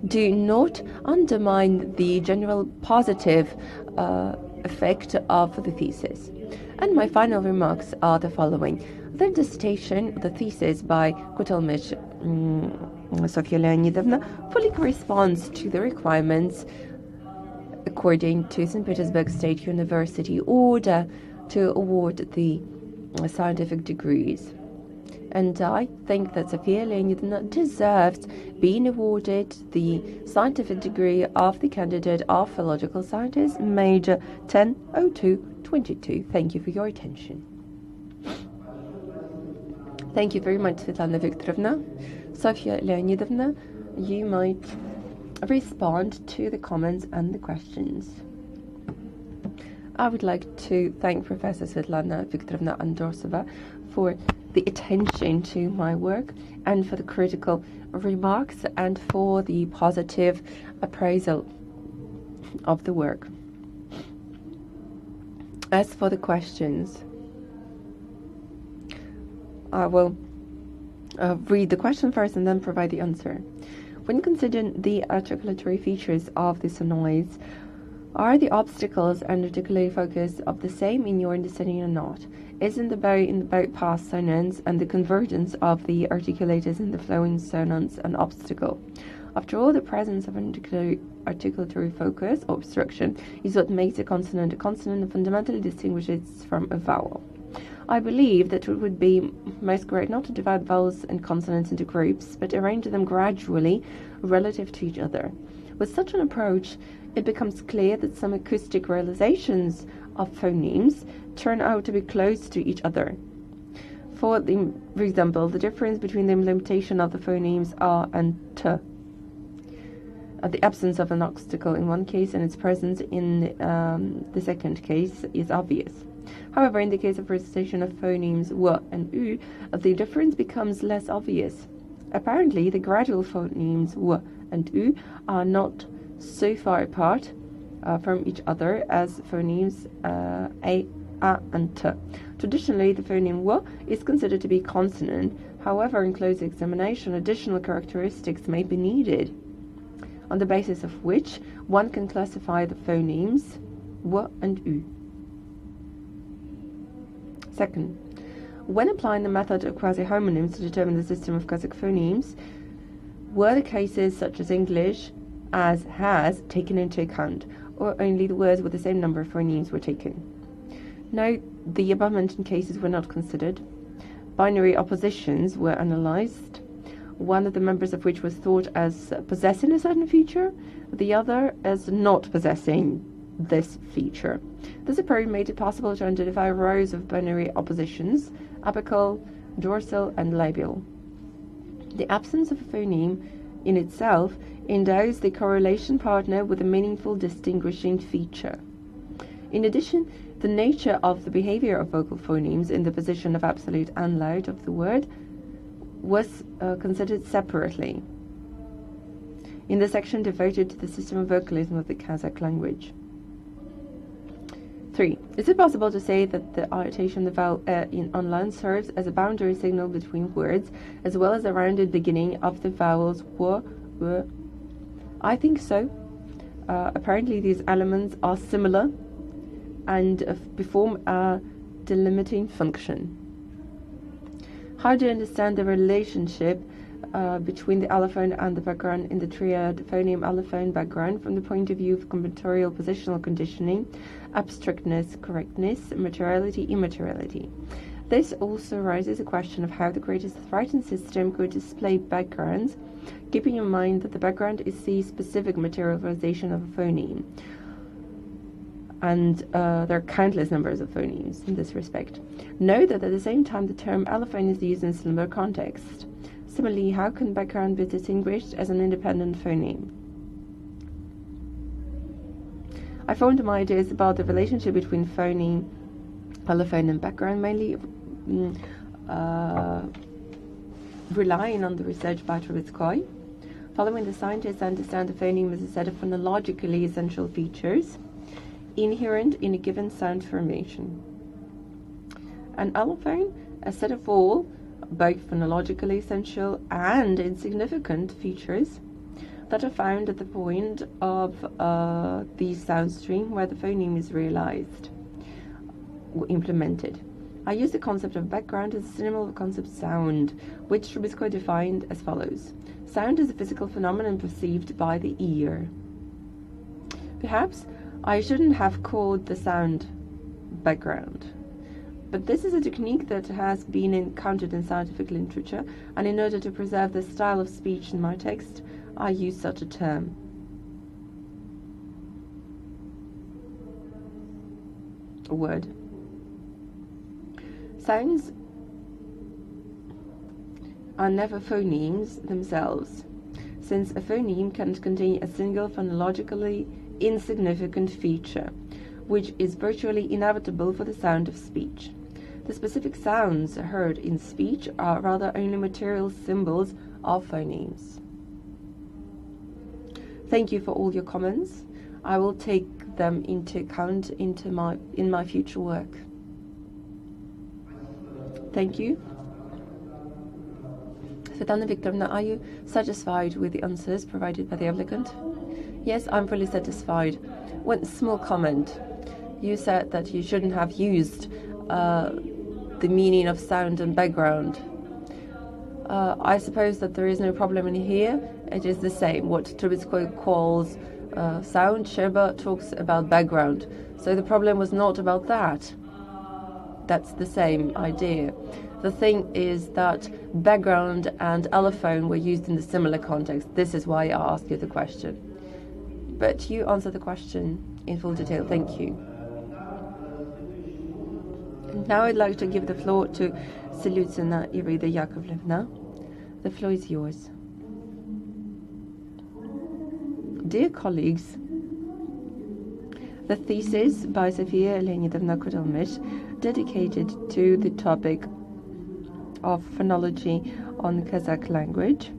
do not undermine the general positive effect of the thesis. And my final remarks are the following. The dissertation, the thesis by Kutalmysh, Sofia Leonidovna, fully corresponds to the requirements according to St. Petersburg State University order to award the scientific degrees. And I think that Sofia Leonidovna deserves being awarded the scientific degree of the candidate of philological sciences, major 100222. Thank you for your attention. Thank you very much, Svetlana Viktorovna. Sofia Leonidovna, you might respond to the comments and the questions. I would like to thank Professor Svetlana Viktorovna Andorsova for the attention to my work and for the critical remarks and for the positive appraisal of the work. As for the questions, I will read the question first and then provide the answer. When considering the articulatory features of the sonoids, are the obstacles and articulatory focus of the same in your understanding or not? Isn't the bow in the boat past sonants and the convergence of the articulators in the flowing sonants an obstacle? After all, the presence of an articulatory focus or obstruction is what makes a consonant and fundamentally distinguishes it from a vowel. I believe that it would be most correct not to divide vowels and consonants into groups, but arrange them gradually relative to each other. With such an approach, it becomes clear that some acoustic realizations of phonemes turn out to be close to each other. For example, the difference between the implementation of the phonemes a and t, the absence of an obstacle in one case and its presence in the second case is obvious. However, in the case of recitation of phonemes w and u, the difference becomes less obvious. Apparently, the gradual phonemes w and u are not so far apart from each other as phonemes a and t. Traditionally, the phoneme w is considered to be consonant. However, in close examination, additional characteristics may be needed, on the basis of which one can classify the phonemes w and u. Second, when applying the method of quasi-homonyms to determine the system of Kazakh phonemes, were the cases such as English as has taken into account, or only the words with the same number of phonemes were taken? No, the above-mentioned cases were not considered. Binary oppositions were analyzed, one of the members of which was thought as possessing a certain feature, the other as not possessing this feature. This approach made it possible to identify rows of binary oppositions, apical, dorsal, and labial. The absence of a phoneme in itself endows the correlation partner with a meaningful distinguishing feature. In addition, the nature of the behavior of vocal phonemes in the position of absolute and loud of the word was considered separately in the section devoted to the system of vocalism of the Kazakh language. 3. Is it possible to say that the articulation of the vowel on line serves as a boundary signal between words, as well as a rounded beginning of the vowels w, w? I think so. Apparently these elements are similar and perform a delimiting function. How do you understand the relationship between the allophone and the background in the triad phoneme-allophone background from the point of view of combinatorial positional conditioning, abstractness, correctness, materiality, immateriality? This also raises a question of how the greatest writing system could display backgrounds, keeping in mind that the background is the specific materialization of a phoneme. And there are countless numbers of phonemes in this respect. Note that at the same time the term allophone is used in a similar context. Similarly, how can background be distinguished as an independent phoneme? I formed my ideas about the relationship between phoneme, allophone, and background, mainly relying on the research by Turkish. Following the scientists, I understand the phoneme as a set of phonologically essential features inherent in a given sound formation. An allophone, a set of all, both phonologically essential and insignificant features that are found at the point of the sound stream where the phoneme is realized or implemented. I use the concept of background as a synonym of the concept sound, which Turkish defined as follows. Sound is a physical phenomenon perceived by the ear. Perhaps I shouldn't have called the sound background, But this is a technique that has been encountered in scientific literature, and in order to preserve the style of speech in my text, I use such a term. A word. Sounds are never phonemes themselves, since a phoneme can contain a single phonologically insignificant feature, which is virtually inevitable for the sound of speech. The specific sounds heard in speech are rather only material symbols of phonemes. Thank you for all your comments. I will take them into account in my future work. Thank you. Svetlana Viktorovna, are you satisfied with the answers provided by the applicant? Yes, I'm fully satisfied. One small comment. You said that you shouldn't have used the meaning of sound and background. I suppose that there is no problem in here. It is the same. What Turkic calls sound, Sheba talks about background. So the problem was not about that. That's the same idea. The thing is that background and allophone were used in the similar context. This is why I asked you the question. But you answered the question in full detail. Thank you. Now I'd like to give the floor to Silutsina Irida Yakovlevna. The floor is yours. Dear colleagues, the thesis by Sofia Leonidovna Kutalmysh, dedicated to the topic of phonology on the Kazakh language,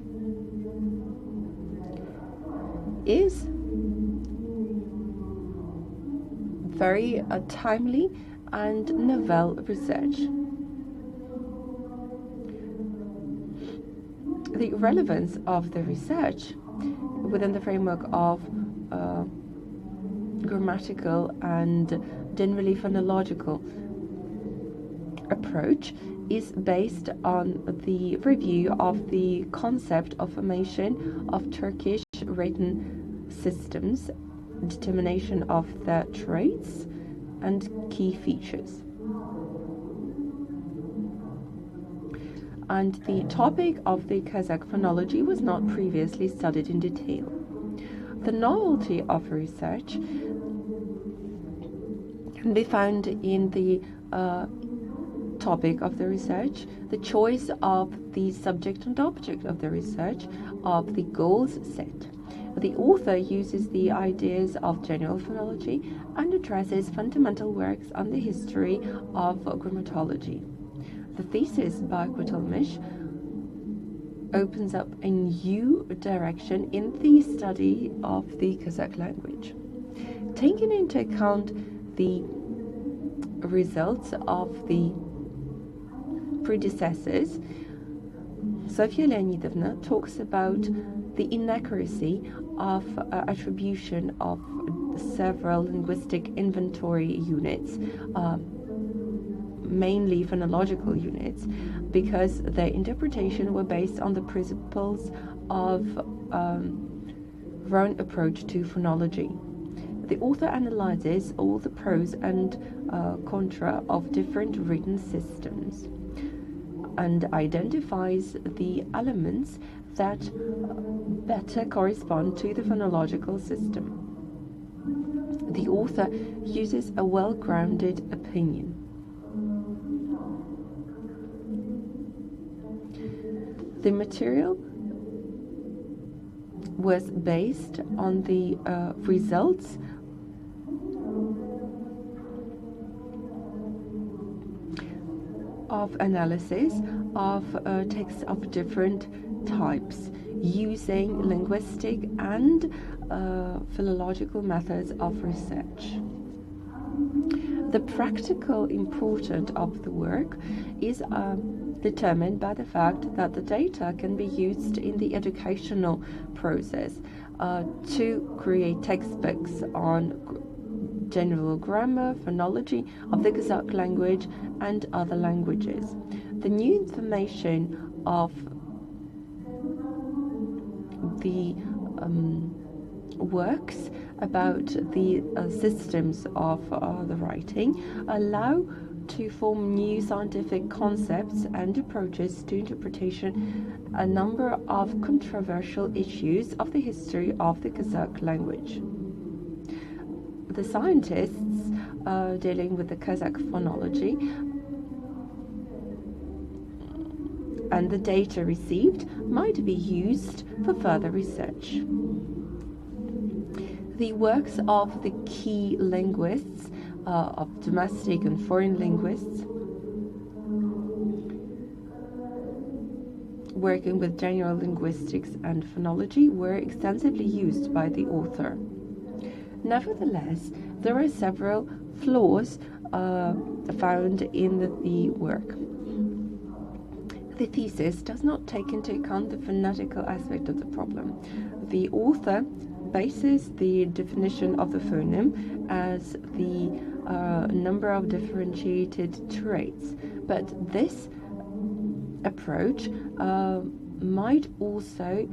is very timely and novel research. The relevance of the research within the framework of grammatical and generally phonological approach is based on the review of the concept of formation of Turkish written systems, determination of their traits and key features. And the topic of the Kazakh phonology was not previously studied in detail. The novelty of research can be found in the topic of the research, the choice of the subject and object of the research, of the goals set. The author uses the ideas of general phonology and addresses fundamental works on the history of grammatology. The thesis by Kutalmysh opens up a new direction in the study of the Kazakh language. Taking into account the results of the predecessors, Sofia Leonidovna talks about the inaccuracy of attribution of several linguistic inventory units, mainly phonological units, because their interpretation were based on the principles of Roan approach to phonology. The author analyzes all the pros and contra of different written systems and identifies the elements that better correspond to the phonological system. The author uses a well-grounded opinion. The material was based on the results of analysis of texts of different types, using linguistic and philological methods of research. The practical importance of the work is determined by the fact that the data can be used in the educational process to create textbooks on general grammar, phonology of the Kazakh language and other languages. The new information of the works about the systems of the writing allow to form new scientific concepts and approaches to interpretation a number of controversial issues of the history of the Kazakh language. The scientists dealing with the Kazakh phonology and the data received might be used for further research. The works of the key linguists, of domestic and foreign linguists, working with general linguistics and phonology, were extensively used by the author. Nevertheless, there are several flaws found in the work. The thesis does not take into account the phonetical aspect of the problem. The author bases the definition of the phoneme as the number of differentiated traits, but this approach might also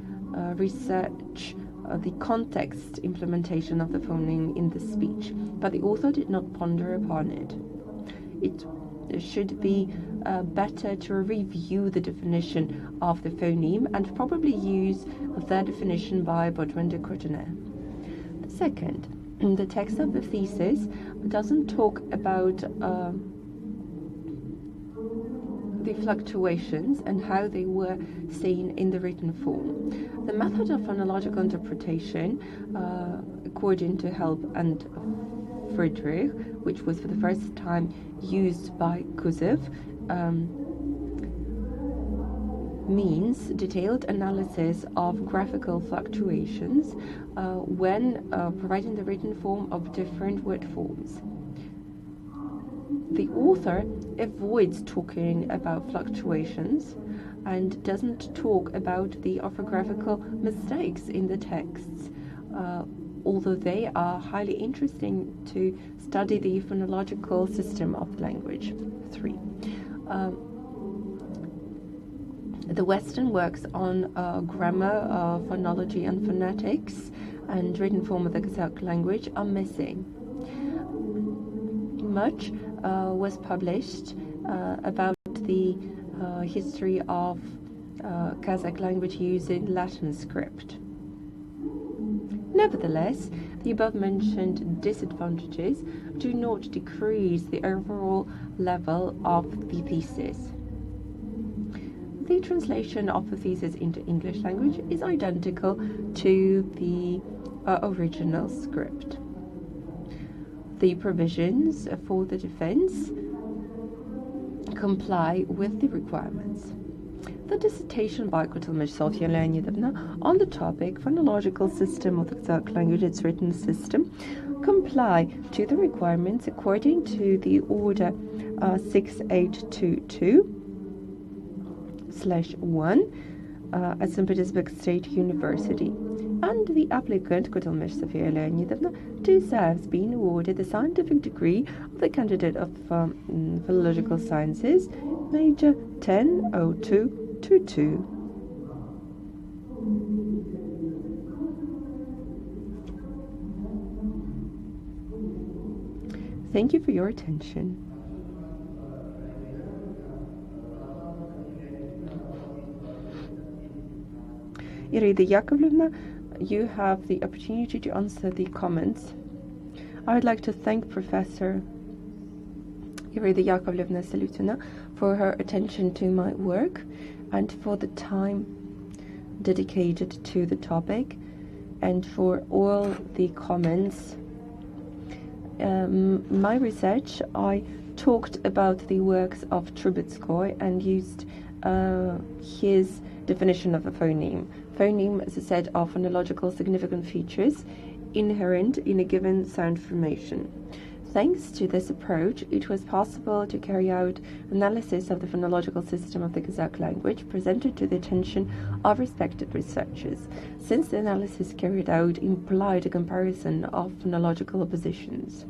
research the context implementation of the phoneme in the speech, but the author did not ponder upon it. It should be better to review the definition of the phoneme and probably use that definition by Baudouin de Courtenay. The second, the text of the thesis doesn't talk about the fluctuations and how they were seen in the written form. The method of phonological interpretation, according to Help and Friedrich, which was for the first time used by Kuzev, means detailed analysis of graphical fluctuations when providing the written form of different word forms. The author avoids talking about fluctuations and doesn't talk about the orthographical mistakes in the texts, although they are highly interesting to study the phonological system of language. 3. The Western works on grammar, phonology and phonetics and written form of the Kazakh language are missing. Much was published about the history of Kazakh language using Latin script. Nevertheless, the above-mentioned disadvantages do not decrease the overall level of the thesis. The translation of the thesis into English language is identical to the original script. The provisions for the defense comply with the requirements. The dissertation by Kutalmysh, Sofia and Leonidovna on the topic Phonological System of the Kazakh Language, its written system, comply to the requirements according to the Order 6822/1 at St. Petersburg State University. And the applicant, Kutalmysh Sofia Leonidovna, deserves being awarded the scientific degree of the candidate of philological sciences, major 100222. Thank you for your attention. Irina Yakovlevna, you have the opportunity to answer the comments. I would like to thank Professor Irina Yakovlevna Salutina for her attention to my work and for the time dedicated to the topic and for all the comments. My research, I talked about the works of Trubetskoy and used his definition of a phoneme. Phoneme, as I said, are phonological significant features inherent in a given sound formation. Thanks to this approach, it was possible to carry out analysis of the phonological system of the Kazakh language presented to the attention of respected researchers, since the analysis carried out implied a comparison of phonological oppositions.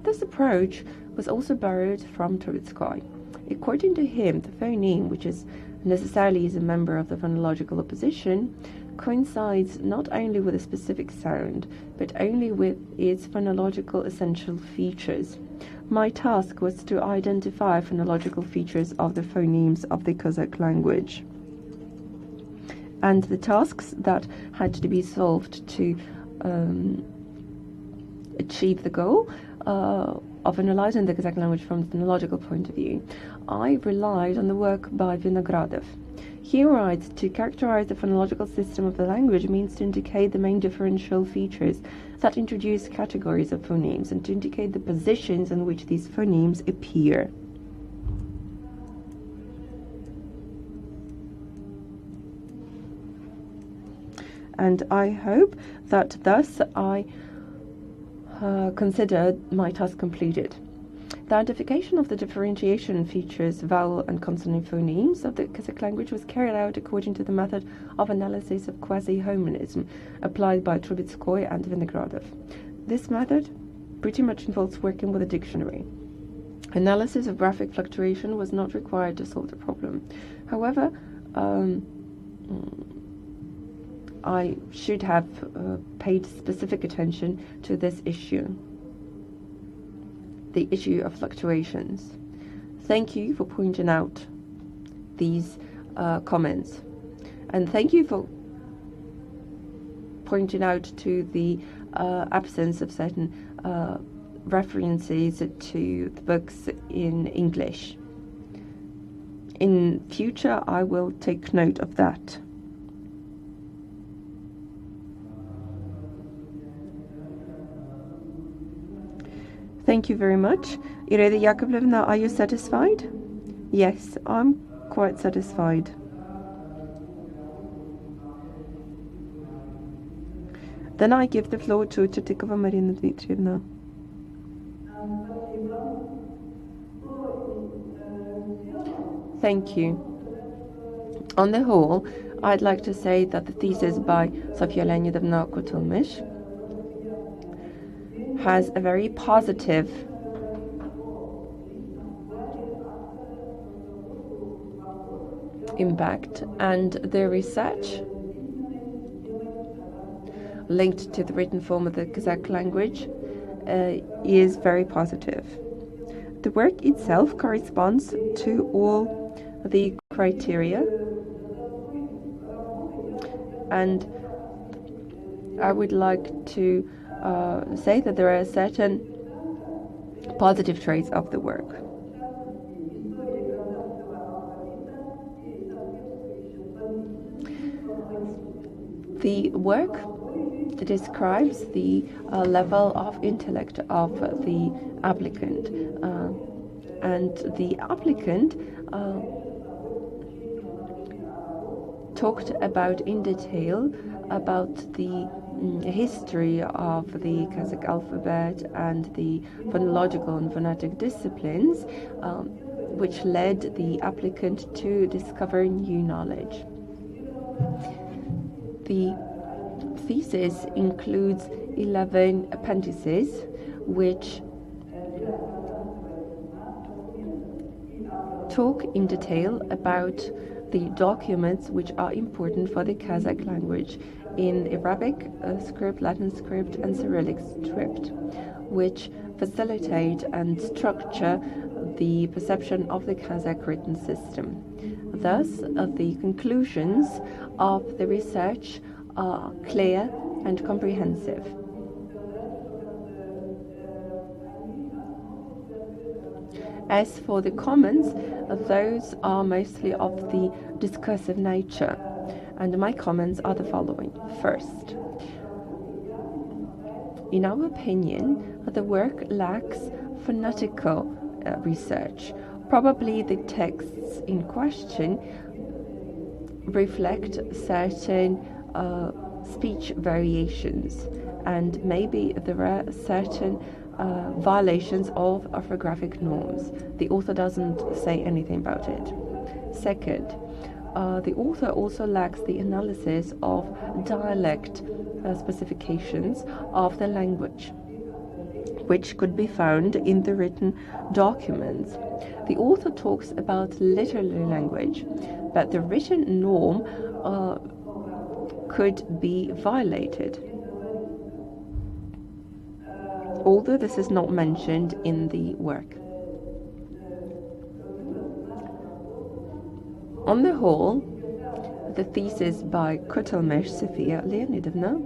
This approach was also borrowed from Trubetskoy. According to him, the phoneme, which is necessarily is a member of the phonological opposition, coincides not only with a specific sound, but only with its phonological essential features. My task was to identify phonological features of the phonemes of the Kazakh language. And the tasks that had to be solved to achieve the goal of analyzing the Kazakh language from a phonological point of view, I relied on the work by Vinogradov. He writes, to characterize the phonological system of the language means to indicate the main differential features that introduce categories of phonemes and to indicate the positions in which these phonemes appear. And I hope that thus I considered my task completed. The identification of the differentiation features, vowel and consonant phonemes of the Kazakh language was carried out according to the method of analysis of quasi-homonism applied by Turkish and Vinogradov. This method pretty much involves working with a dictionary. Analysis of graphic fluctuation was not required to solve the problem. However, I should have paid specific attention to this issue. The issue of fluctuations. Thank you for pointing out these comments. And thank you for pointing out to the absence of certain references to the books in English. In future, I will take note of that. Thank you very much. Irina Yakovlevna, are you satisfied? Yes, I'm quite satisfied. Then I give the floor to Chatikova Marina Dmitrievna. Thank you. On the whole, I'd like to say that the thesis by Sofia Leonidovna Kutalmysh has a very positive impact, and the research linked to the written form of the Kazakh language is very positive. The work itself corresponds to all the criteria, and I would like to say that there are certain positive traits of the work. The work describes the level of intellect of the applicant, and the applicant talked about in detail about the history of the Kazakh alphabet and the phonological and phonetic disciplines, which led the applicant to discover new knowledge. The thesis includes 11 appendices, which talk in detail about the documents which are important for the Kazakh language in Arabic script, Latin script, and Cyrillic script, which facilitate and structure the perception of the Kazakh written system. Thus, the conclusions of the research are clear and comprehensive. As for the comments, those are mostly of the discursive nature, and my comments are the following. First, in our opinion, the work lacks phonetical research. Probably the texts in question reflect certain speech variations, and maybe there are certain violations of orthographic norms. The author doesn't say anything about it. Second, the author also lacks the analysis of dialect specifications of the language, which could be found in the written documents. The author talks about literary language, but the written norm could be violated. although this is not mentioned in the work. On the whole, the thesis by Kutalmysh Sofia Leonidovna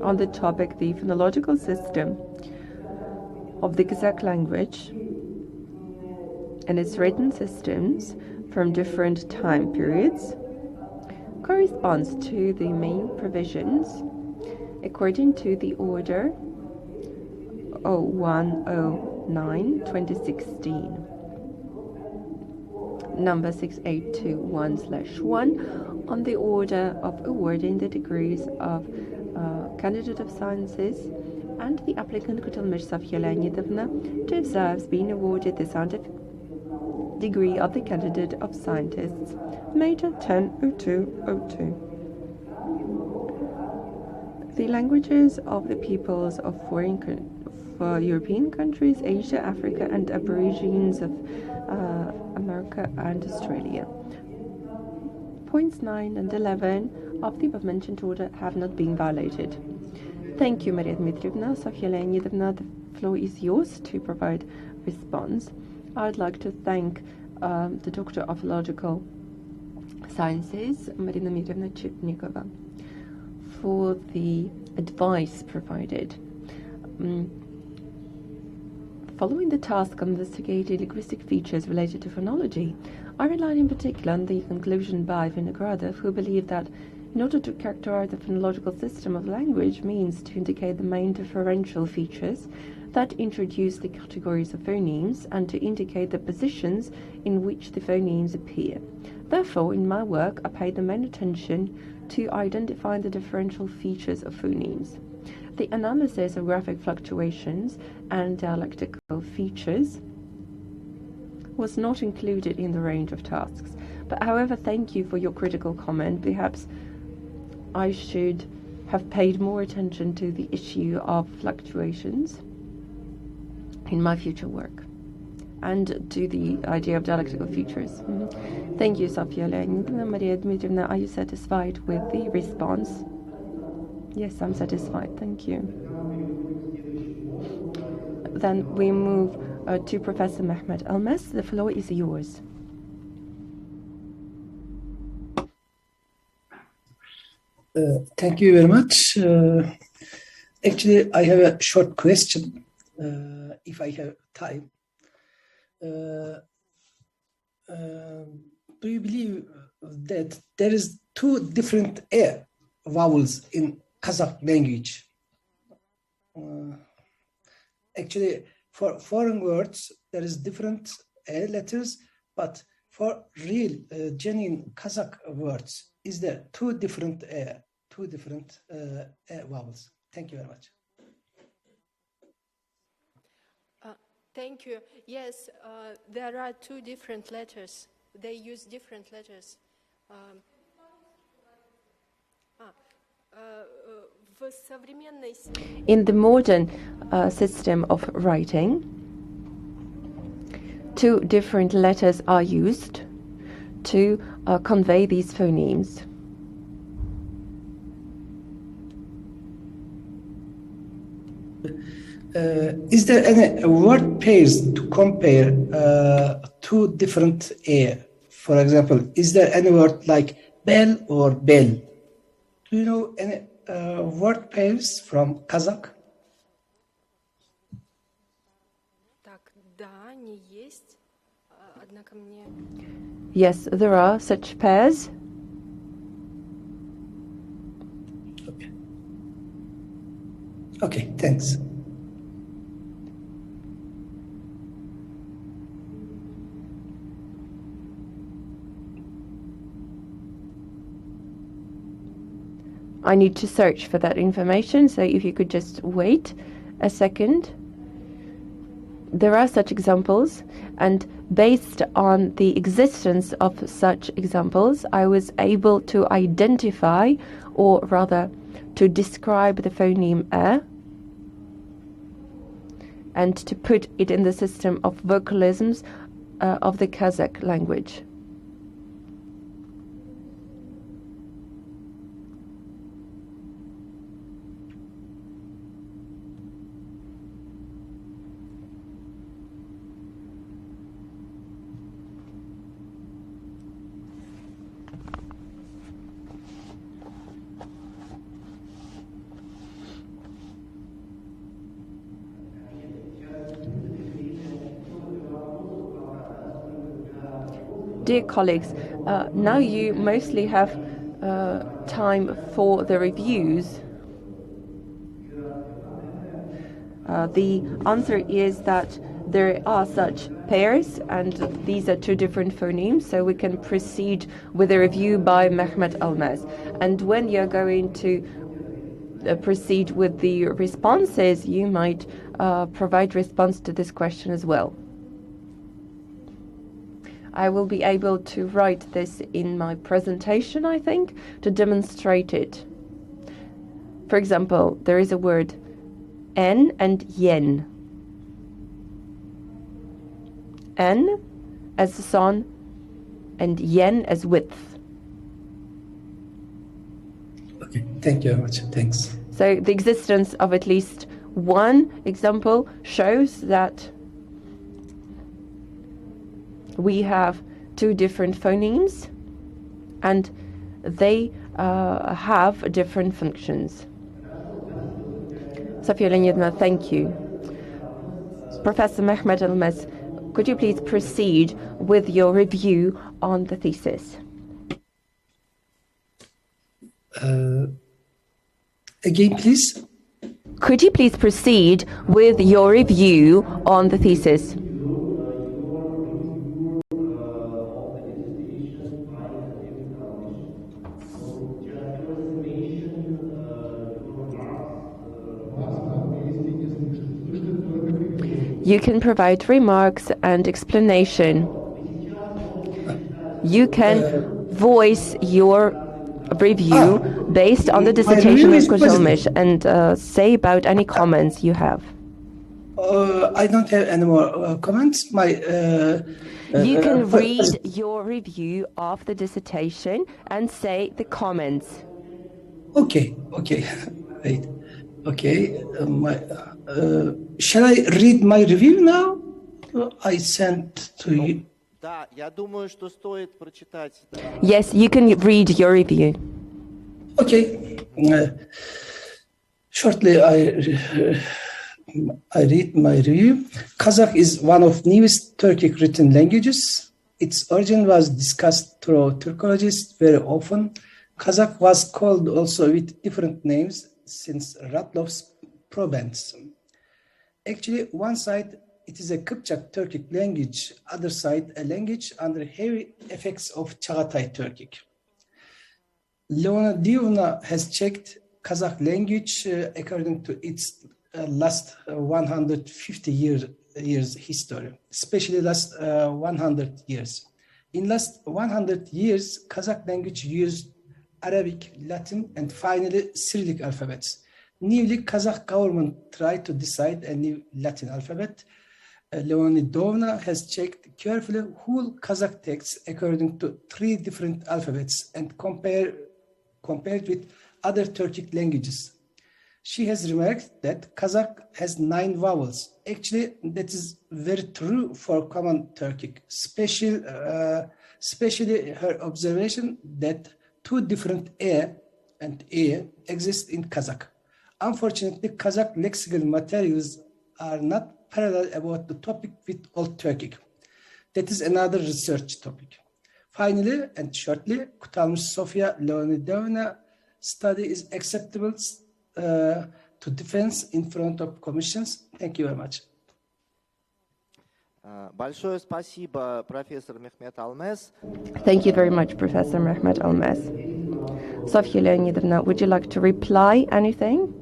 on the topic the phonological system of the Kazakh language and its written systems from different time periods corresponds to the main provisions according to the Order 0109/2016, number 6821/1, on the order of awarding the degrees of Candidate of Sciences, and the applicant Kutalmysh Sofia Leonidovna deserves being awarded the scientific degree of the Candidate of Scientists, made at 10/02/02. The languages of the peoples of European countries, Asia, Africa, and Aborigines of America and Australia. Points 9 and 11 of the above-mentioned order have not been violated. Thank you, Maria Dmitrievna. Sofia Leonidovna, the floor is yours to provide response. I'd like to thank the Doctor of Philological Sciences, Marina Dmitrievna Chitnikova, for the advice provided. Following the task on investigating linguistic features related to phonology, I relied in particular on the conclusion by Vinogradov, who believed that in order to characterize the phonological system of language means to indicate the main differential features that introduce the categories of phonemes and to indicate the positions in which the phonemes appear. Therefore, in my work, I paid the main attention to identifying the differential features of phonemes. The analysis of graphic fluctuations and dialectical features was not included in the range of tasks. But however, thank you for your critical comment. Perhaps I should have paid more attention to the issue of fluctuations in my future work and to the idea of dialectical features. Thank you, Sofia Leonidovna. Maria Dmitrievna, are you satisfied with the response? Yes, I'm satisfied. Thank you. Then we move to Professor Mehmet Elmes. The floor is yours. Thank you very much. Actually, I have a short question, if I have time. Do you believe that there is two different vowels in Kazakh language? Actually, for foreign words, there is different letters, but for real, genuine Kazakh words, is there two different vowels? Thank you very much. Thank you. Yes, there are two different letters. They use different letters. In the modern system of writing, two different letters are used to convey these phonemes. Is there any word pairs to compare two different For example, is there any word like bell or bell? Do you know any word pairs from Kazakh? Yes, there are such pairs. Okay, thanks. I need to search for that information, so if you could just wait a second. There are such examples, and based on the existence of such examples, I was able to identify, or rather to describe the phoneme and to put it in the system of vocalisms of the Kazakh language. dear colleagues, now you mostly have time for the reviews. The answer is that there are such pairs, and these are two different phonemes, so we can proceed with a review by Mehmet Almaz. And when you're going to proceed with the responses, you might provide response to this question as well. I will be able to write this in my presentation, I think, to demonstrate it. For example, there is a word N and yen. N as the sun and yen as width. Okay, thank you very much. Thanks. So the existence of at least one example shows that we have two different phonemes and they have different functions. Sofia Leonidovna, thank you. Professor Mehmet Almaz, could you please proceed with your review on the thesis? Again, please. Could you please proceed with your review on the thesis? You can provide remarks and explanation. You can voice your review based on the dissertation of Kutalmysh and say about any comments you have. I don't have any more comments. You can read your review of the dissertation and say the comments. Okay. Wait. Okay. Shall I read my review now? I sent to you. Yes, you can read your review. Okay. Shortly, I read my review. Kazakh is one of newest Turkic written languages. Its origin was discussed through Turkologists very often. Kazakh was called also with different names since Ratlov's province. Actually, one side, it is a Kıpçak Turkic language, other side, a language under heavy effects of Çağatay Turkic. Leonidovna has checked Kazakh language according to its last 150 years history, especially last 100 years. In last 100 years, Kazakh language used Arabic, Latin, and finally Cyrillic alphabets. Newly, Kazakh government tried to decide a new Latin alphabet. Leonidovna has checked carefully whole Kazakh texts according to 3 different alphabets and compared with other Turkic languages. She has remarked that Kazakh has 9 vowels. Actually, that is very true for common Turkic, especially her observation that 2 different e and e exist in Kazakh. Unfortunately, Kazakh lexical materials are not parallel about the topic with Old Turkic. That is another research topic. Finally, and shortly, Kutalmysh Sofia Leonidovna study is acceptable to defense in front of commissions. Thank you very much. Большое спасибо, профессор Mehmet Almaz. Thank you very much, Professor Mehmet Almaz. Sofia Leonidovna, would you like to reply anything?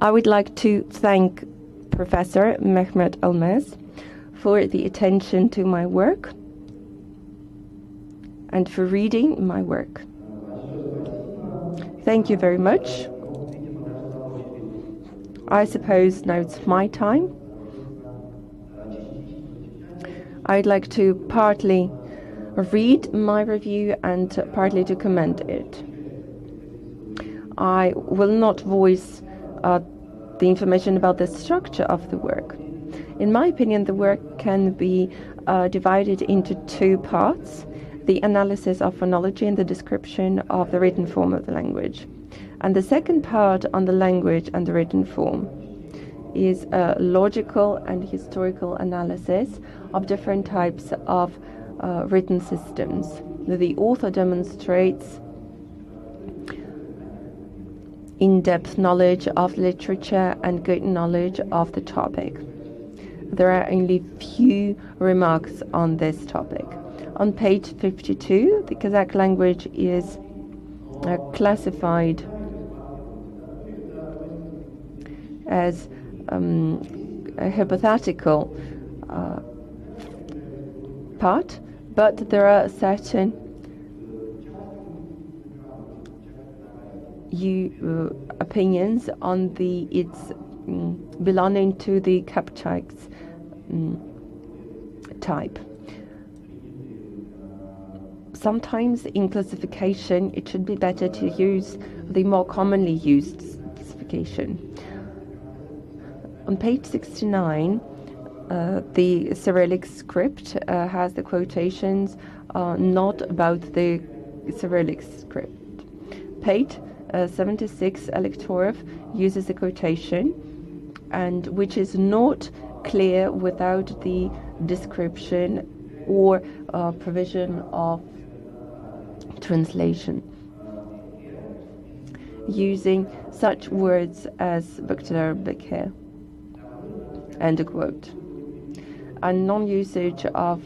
I would like to thank Professor Mehmet Almaz for the attention to my work and for reading my work. Thank you very much. I suppose now it's my time. I'd like to partly read my review and partly to comment it. I will not voice the information about the structure of the work. In my opinion, the work can be divided into 2 parts: the analysis of phonology and the description of the written form of the language, and the second part on the language and the written form. is a logical and historical analysis of different types of written systems. The author demonstrates in-depth knowledge of literature and good knowledge of the topic. There are only few remarks on this topic. On page 52, the Kazakh language is classified as a hypothetical part, but there are certain opinions on its belonging to the Kazakh type. Sometimes in classification it should be better to use the more commonly used classification. On page 69, the Cyrillic script has the quotations not about the Cyrillic script. Page 76, Elektorov uses a quotation, and which is not clear without the description or provision of translation, using such words as Bakhtar Bekir, end a quote. And non-usage of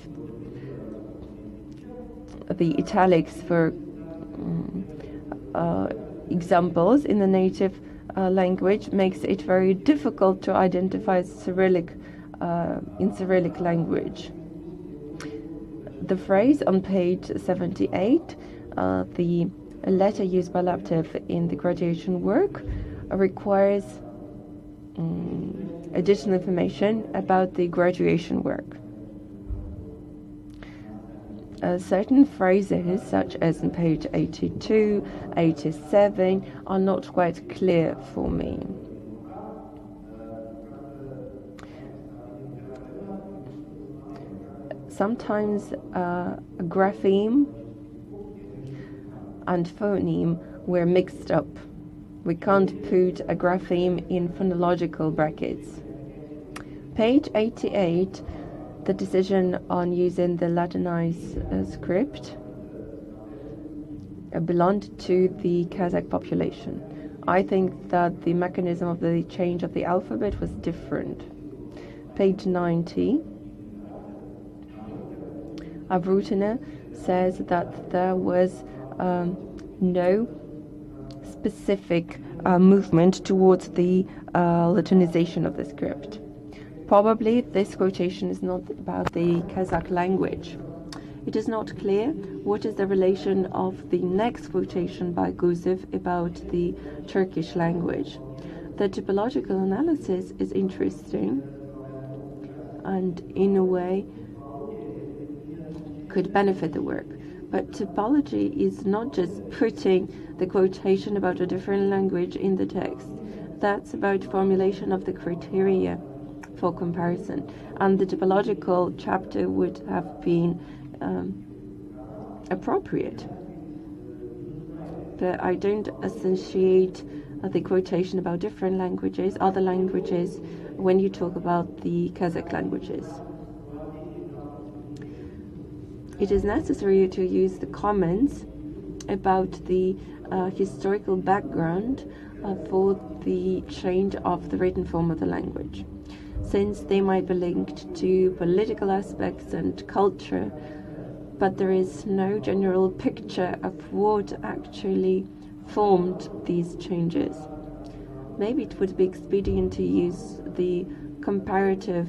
the italics for examples in the native language makes it very difficult to identify Cyrillic in Cyrillic language. The phrase on page 78, the letter used by Laptev in the graduation work, requires additional information about the graduation work. Certain phrases, such as on page 82, 87, are not quite clear for me. Sometimes a grapheme and phoneme were mixed up. We can't put a grapheme in phonological brackets. Page 88, the decision on using the Latinized script belonged to the Kazakh population. I think that the mechanism of the change of the alphabet was different. Page 90, Abrutiner says that there was no specific movement towards the Latinization of the script. Probably this quotation is not about the Kazakh language. It is not clear what is the relation of the next quotation by Gusev about the Turkish language. The typological analysis is interesting and in a way could benefit the work. But typology is not just putting the quotation about a different language in the text. That's about formulation of the criteria for comparison. And the typological chapter would have been appropriate. But I don't associate the quotation about different languages, other languages, when you talk about the Kazakh languages. It is necessary to use the comments about the historical background for the change of the written form of the language, since they might be linked to political aspects and culture, but there is no general picture of what actually formed these changes. Maybe it would be expedient to use the comparative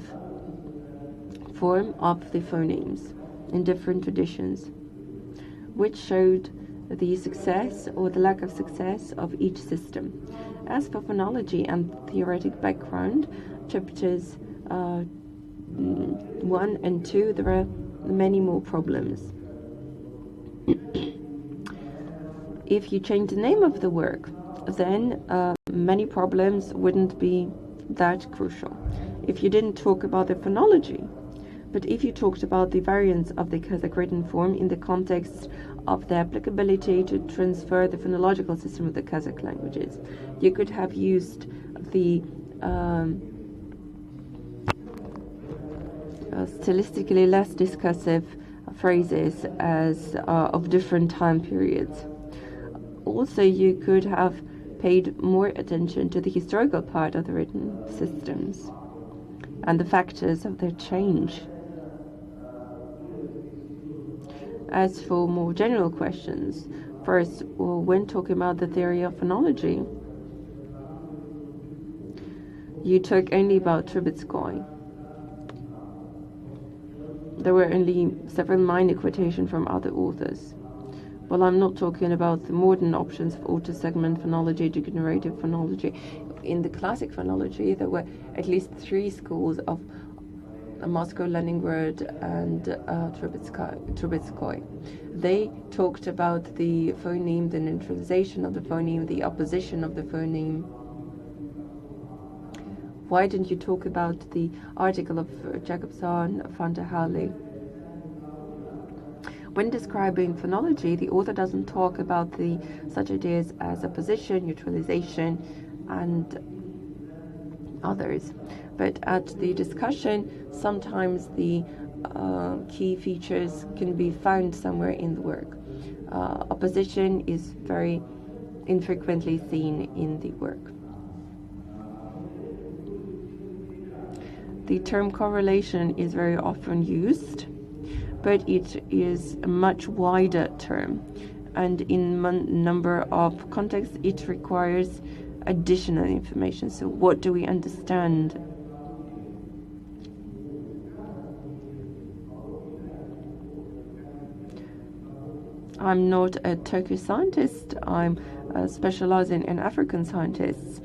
form of the phonemes in different traditions, which showed the success or the lack of success of each system. As for phonology and theoretic background, chapters 1 and 2, there are many more problems. If you change the name of the work, then many problems wouldn't be that crucial. If you didn't talk about the phonology, but if you talked about the variants of the Kazakh written form in the context of the applicability to transfer the phonological system of the Kazakh languages, you could have used the stylistically less discursive phrases as of different time periods. Also, you could have paid more attention to the historical part of the written systems and the factors of their change. As for more general questions, first, when talking about the theory of phonology, you talk only about Turkic. There were only several minor quotations from other authors. Well, I'm not talking about the modern options of auto-segment phonology, degenerative phonology. In the classic phonology, there were at least 3 schools of Moscow, Leningrad, and Turkic. They talked about the phoneme, the neutralization of the phoneme, the opposition of the phoneme. Why didn't you talk about the article of Jacobson, van der Halle? When describing phonology, the author doesn't talk about the such ideas as opposition, neutralization, and others. But at the discussion, sometimes the key features can be found somewhere in the work. Opposition is very infrequently seen in the work. The term correlation is very often used, but it is a much wider term, and in a number of contexts it requires additional information. So what do we understand? I'm not a Turkish scientist, I'm specializing in African scientists.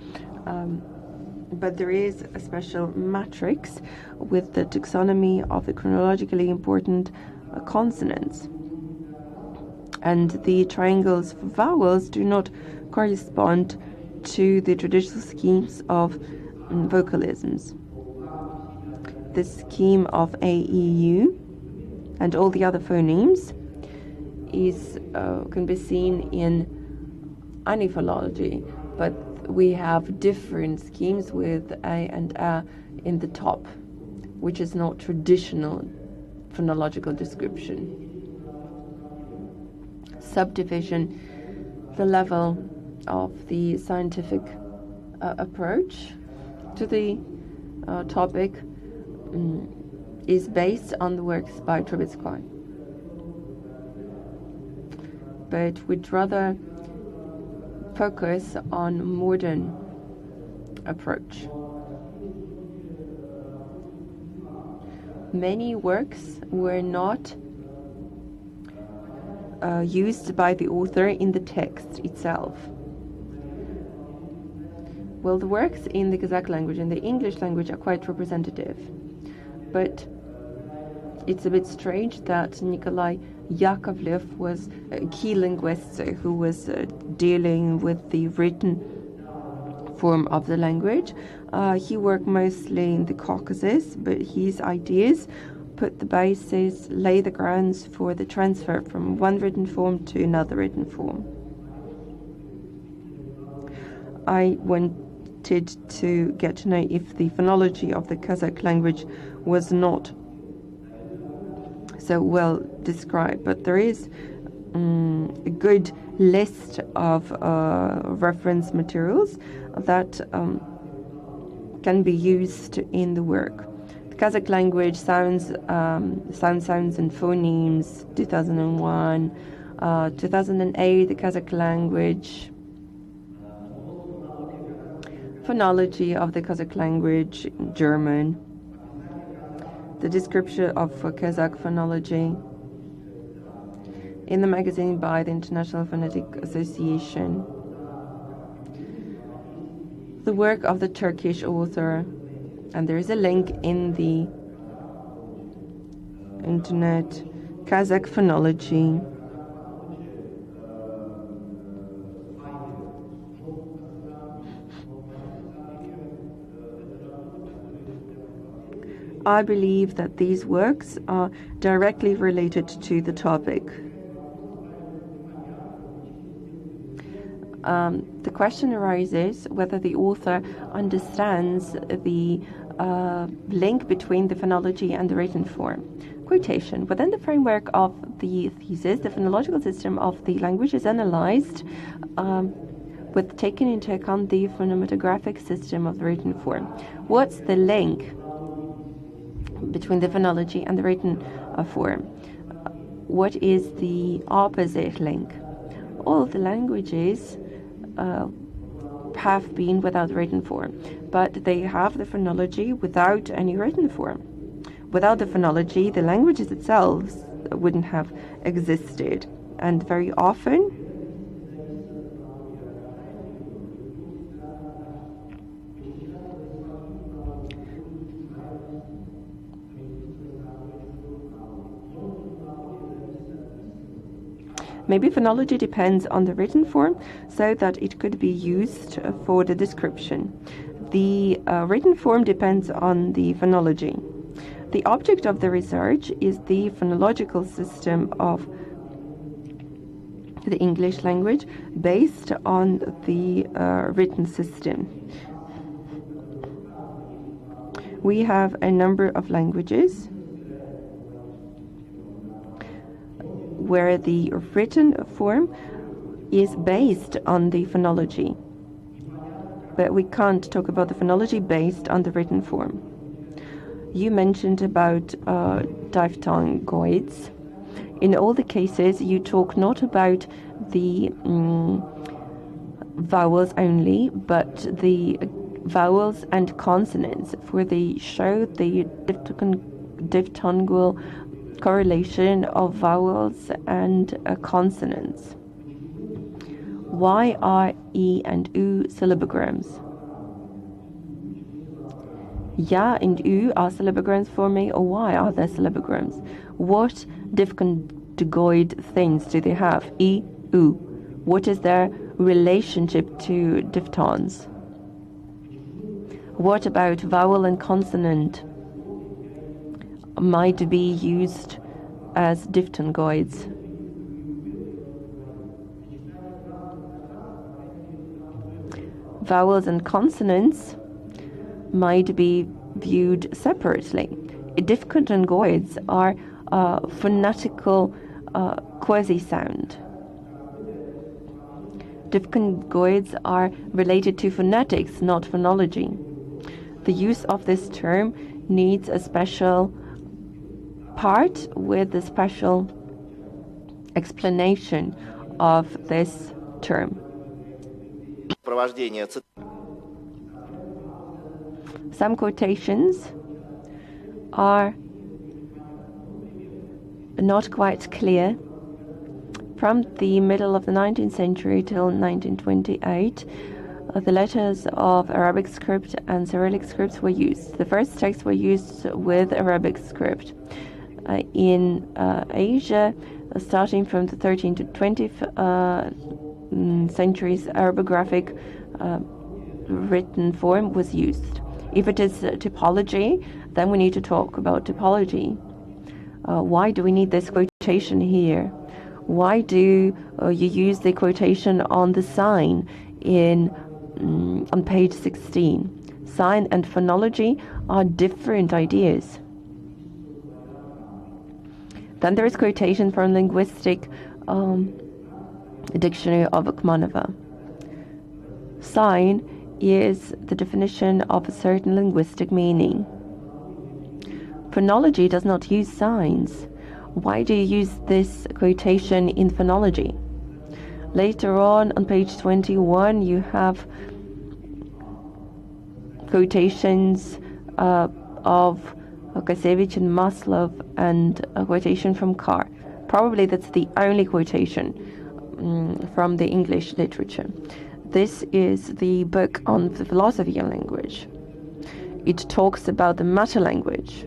But there is a special matrix with the taxonomy of the chronologically important consonants. And the triangles for vowels do not correspond to the traditional schemes of vocalisms. The scheme of AEU and all the other phonemes can be seen in any philology, but we have different schemes with A and A in the top, which is not traditional phonological description. Subdivision, the level of the scientific approach to the topic is based on the works by Turkic, but we'd rather focus on modern approach. Many works were not used by the author in the text itself. Well, the works in the Kazakh language and the English language are quite representative, but it's a bit strange that Nikolai Yakovlev was a key linguist who was dealing with the written form of the language. He worked mostly in the Caucasus, but his ideas put the basis, lay the grounds for the transfer from one written form to another written form. I wanted to get to know if the phonology of the Kazakh language was not so well described, but there is a good list of reference materials that can be used in the work. The Kazakh language sounds and phonemes, 2001, 2008, the Kazakh language, phonology of the Kazakh language, German, the description of Kazakh phonology in the magazine by the International Phonetic Association, the work of the Turkish author, and there is a link in the internet, Kazakh phonology. I believe that these works are directly related to the topic. The question arises whether the author understands the link between the phonology and the written form. Quotation. Within the framework of the thesis, the phonological system of the language is analyzed with taking into account the phonematographic system of the written form. What's the link between the phonology and the written form? What is the opposite link? All of the languages have been without written form, but they have the phonology without any written form. Without the phonology, the languages themselves wouldn't have existed, and very often maybe phonology depends on the written form so that it could be used for the description. The written form depends on the phonology. The object of the research is the phonological system of the English language based on the written system. We have a number of languages where the written form is based on the phonology. But we can't talk about the phonology based on the written form. You mentioned about diphthongoids. In all the cases, you talk not about the vowels only, but the vowels and consonants, for they show the diphthongal correlation of vowels and consonants. Why are E and U syllabograms? Ja and U are syllabograms for me, or why are they syllabograms? What diphthongoid things do they have? E, U. What is their relationship to diphthongs? What about vowel and consonant? Might be used as diphthongoids. Vowels and consonants might be viewed separately. Diphthongoids are phonetical quasi-sound. Diphthongoids are related to phonetics, not phonology. The use of this term needs a special part with a special explanation of this term. Some quotations are not quite clear. From the middle of the 19th century till 1928, the letters of Arabic script and Cyrillic scripts were used. The first texts were used with Arabic script. In Asia, starting from the 13th to 20th centuries, Arabographic written form was used. If it is typology, then we need to talk about typology. Why do we need this quotation here? Why do you use the quotation on the sign on page 16? Sign and phonology are different ideas. Then there is quotation from linguistic dictionary of Akhmanova. Sign is the definition of a certain linguistic meaning. Phonology does not use signs. Why do you use this quotation in phonology? Later on page 21, you have quotations of Kasevich and Maslov and a quotation from Carr. Probably that's the only quotation from the English literature. This is the book on the philosophy of language. It talks about the meta language.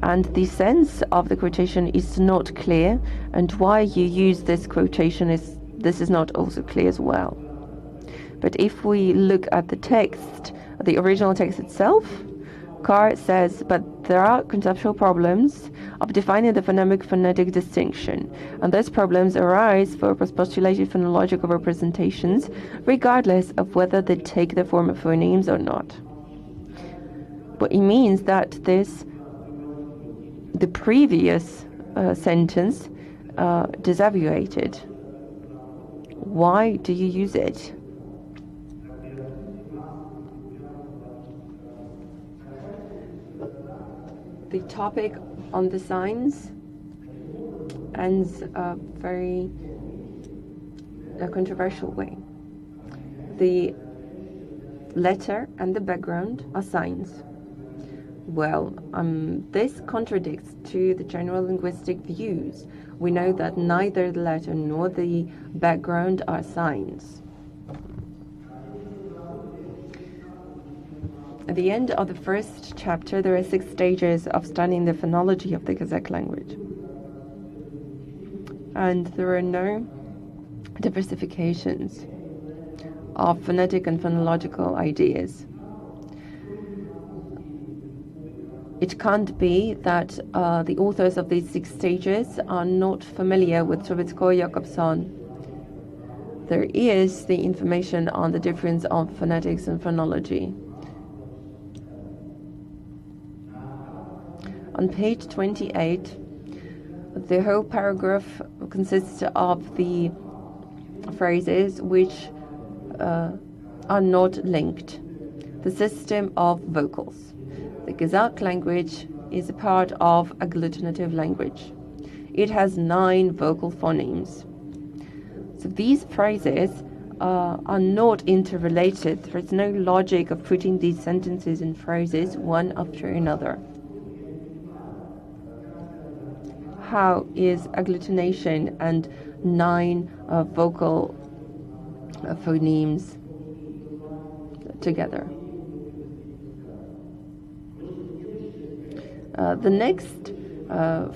And the sense of the quotation is not clear, and why you use this quotation is not also clear as well. But if we look at the text, the original text itself, Carr says, but there are conceptual problems of defining the phonemic-phonetic distinction, and those problems arise for postulated phonological representations, regardless of whether they take the form of phonemes or not. But it means that the previous sentence disavuated. Why do you use it? The topic on the signs ends a very controversial way. The letter and the background are signs. Well, this contradicts to the general linguistic views. We know that neither the letter nor the background are signs. At the end of the first chapter, there are 6 stages of studying the phonology of the Kazakh language. And there are no diversifications of phonetic and phonological ideas. It can't be that the authors of these 6 stages are not familiar with Trebetskoy Jakobson. There is the information on the difference of phonetics and phonology. On page 28, the whole paragraph consists of the phrases which are not linked. The system of vocals. The Kazakh language is a part of agglutinative language. It has 9 vocal phonemes. So these phrases are not interrelated. There is no logic of putting these sentences and phrases one after another. How is agglutination and 9 vocal phonemes together? The next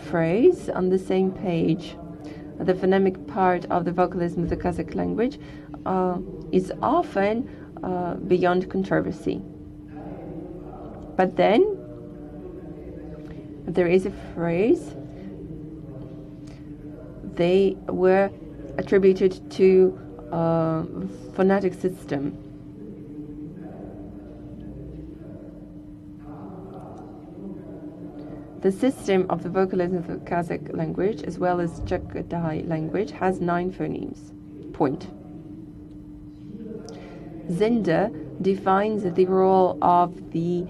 phrase on the same page, the phonemic part of the vocalism of the Kazakh language, is often beyond controversy. But then there is a phrase. They were attributed to phonetic system. The system of the vocalism of the Kazakh language, as well as Chagatai language, has 9 phonemes. Point. Zinder defines the role of the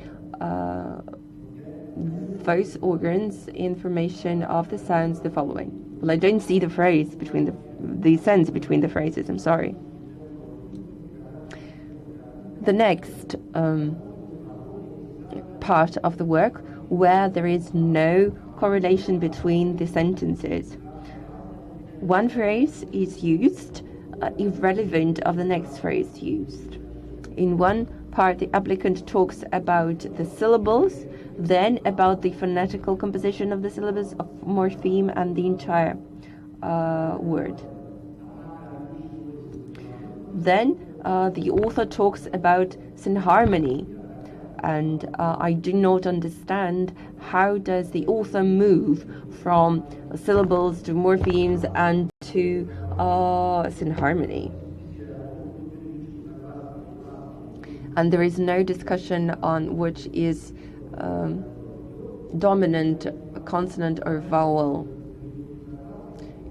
voice organs in formation of the sounds the following. Well, I don't see the phrase between the sense between the phrases, I'm sorry. The next part of the work, where there is no correlation between the sentences. One phrase is used irrelevant of the next phrase used. In one part, the applicant talks about the syllables, then about the phonetical composition of the syllables of morpheme and the entire word. Then the author talks about synharmony, and I do not understand how does the author move from syllables to morphemes and to synharmony. And there is no discussion on which is dominant consonant or vowel.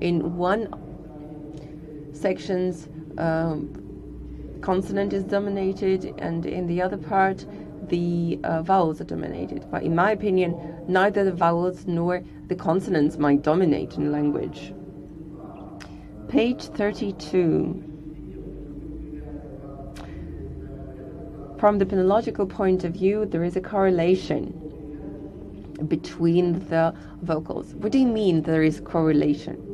In one sections, consonant is dominated, and in the other part, the vowels are dominated. But in my opinion, neither the vowels nor the consonants might dominate in language. Page 32. From the phonological point of view, there is a correlation between the vocals. What do you mean there is correlation?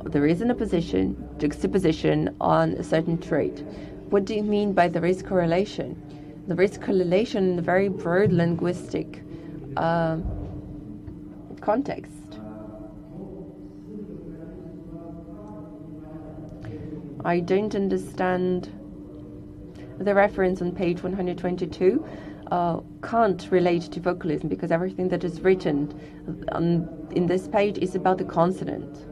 There is an opposition, juxtaposition on a certain trait. What do you mean by there is correlation? There is correlation in a very broad linguistic context. I don't understand the reference on page 122 can't relate to vocalism, because everything that is written in this page is about the consonant.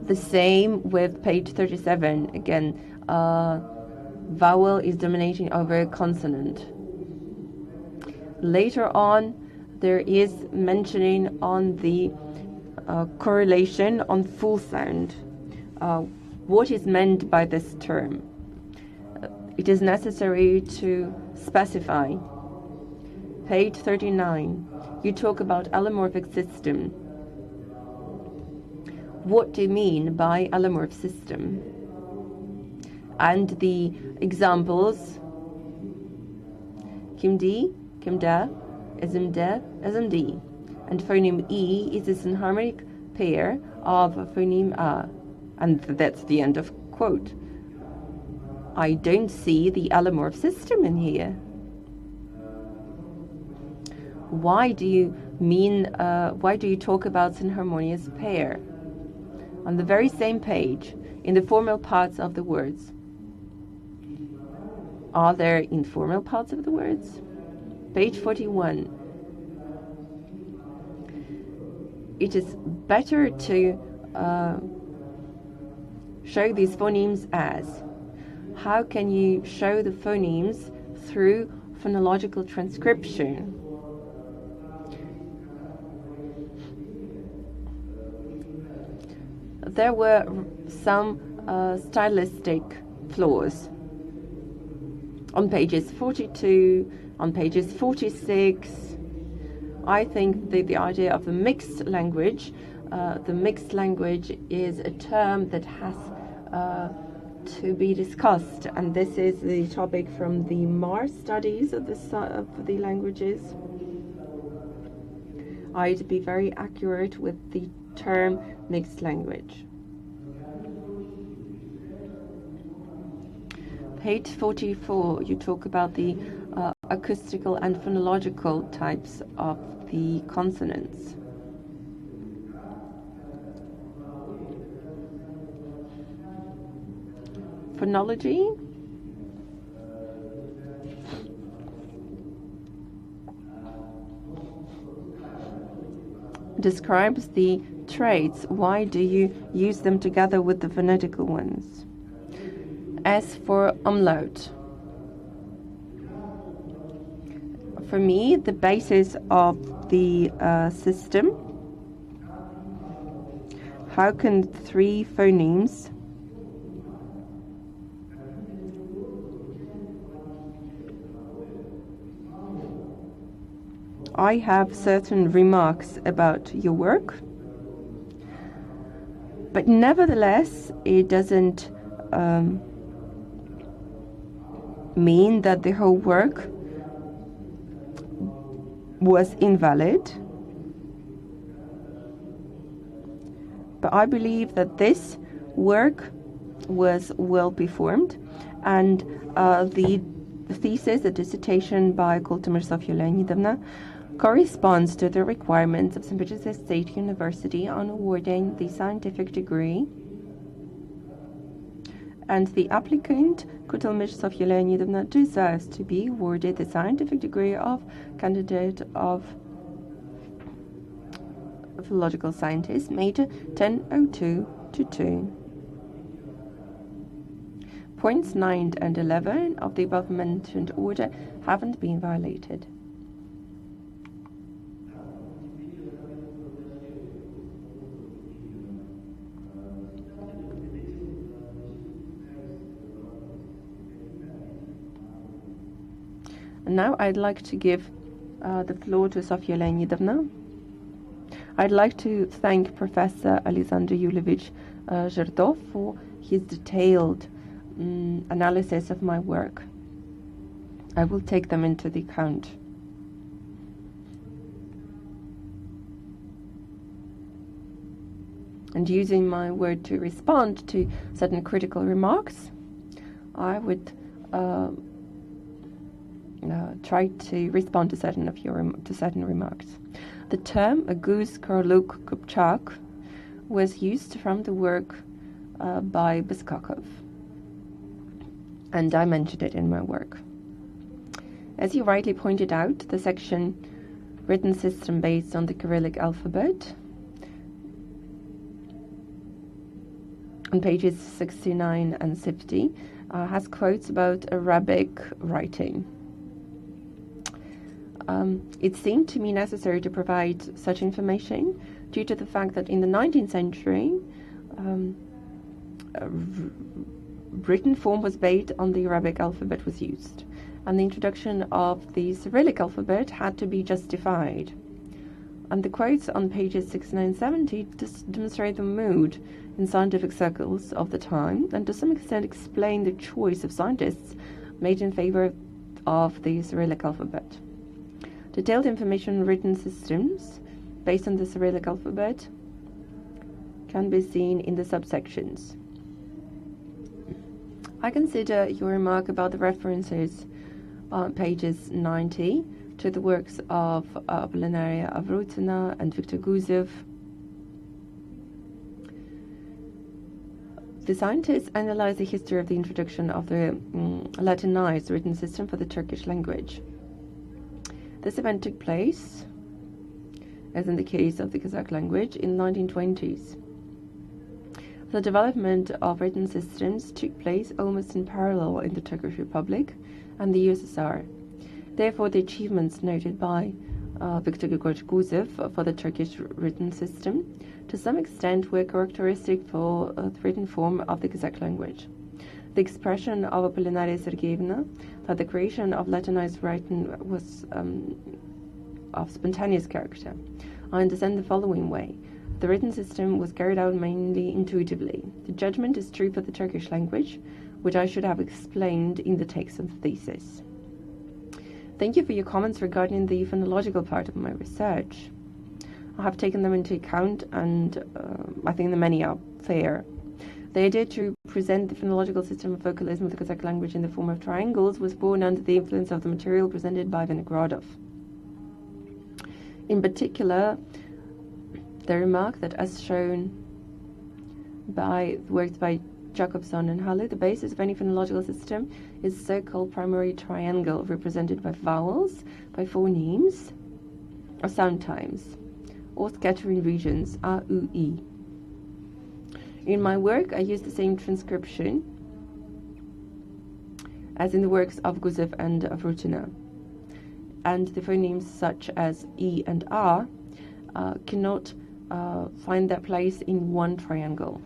The same with page 37. Again, vowel is dominating over consonant. Later on, there is mentioning on the correlation on full sound. What is meant by this term? It is necessary to specify. Page 39, you talk about allomorphic system. What do you mean by allomorph system? And the examples: kimdi, kimda, ismda, ismd. And phoneme E is a synharmonic pair of phoneme A. And that's the end of quote. I don't see the allomorph system in here. Why do you talk about synharmonious pair? On the very same page, in the formal parts of the words. Are there informal parts of the words? Page 41. It is better to show these phonemes as. How can you show the phonemes through phonological transcription? There were some stylistic flaws. On pages 42, on pages 46, I think the idea of a mixed language, is a term that has to be discussed, and this is the topic from the Mars studies of the languages. I'd be very accurate with the term mixed language. Page 44, you talk about the acoustical and phonological types of the consonants. Phonology describes the traits. Why do you use them together with the phonetical ones? As for umlaut, for me, the basis of the system, how can three phonemes I have certain remarks about your work, but nevertheless, it doesn't mean that the whole work was invalid. But I believe that this work was well performed, and the thesis, the dissertation by Kutalmysh Sofia Leonidovna, corresponds to the requirements of St. Petersburg State University on awarding the scientific degree, and the applicant, Kutalmysh Sofia Leonidovna, deserves to be awarded the scientific degree of candidate of philological scientist, Major 100222. Points 9 and 11 of the above-mentioned order haven't been violated. And now I'd like to give the floor to Sofia Leonidovna. I'd like to thank Professor Alexander Yulevich Zherdov for his detailed analysis of my work. I will take them into the account. And using my word to respond to certain critical remarks, I would try to respond to certain remarks. The term Aguz Korluk Kupchak was used from the work by Beskakov, and I mentioned it in my work. As you rightly pointed out, the section written system based on the Cyrillic alphabet on pages 69 and 70 has quotes about Arabic writing. It seemed to me necessary to provide such information due to the fact that in the 19th century, written form was based on the Arabic alphabet was used, and the introduction of the Cyrillic alphabet had to be justified. And the quotes on pages 69 and 70 demonstrate the mood in scientific circles of the time, and to some extent explain the choice of scientists made in favor of the Cyrillic alphabet. Detailed information on written systems based on the Cyrillic alphabet can be seen in the subsections. I consider your remark about the references on pages 90 to the works of Apollinaria of Rutena and Victor Gusev. The scientists analyzed the history of the introduction of the Latinized written system for the Turkish language. This event took place, as in the case of the Kazakh language, in the 1920s. The development of written systems took place almost in parallel in the Turkish Republic and the USSR. Therefore, the achievements noted by Victor Gusev for the Turkish written system to some extent were characteristic for the written form of the Kazakh language. The expression of Apollinaria Sergeyevna that the creation of Latinized writing was of spontaneous character. I understand the following way. The written system was carried out mainly intuitively. The judgment is true for the Turkish language, which I should have explained in the text of the thesis. Thank you for your comments regarding the phonological part of my research. I have taken them into account, and I think the many are fair. The idea to present the phonological system of vocalism of the Kazakh language in the form of triangles was born under the influence of the material presented by Vinogradov. In particular, the remark that, as shown by works by Jacobson and Halle, the basis of any phonological system is a so-called primary triangle represented by vowels, by phonemes, or sound times, or scattering regions, A, U, E. In my work, I use the same transcription as in the works of Gusev and of Rutena, and the phonemes such as E and A cannot find their place in one triangle,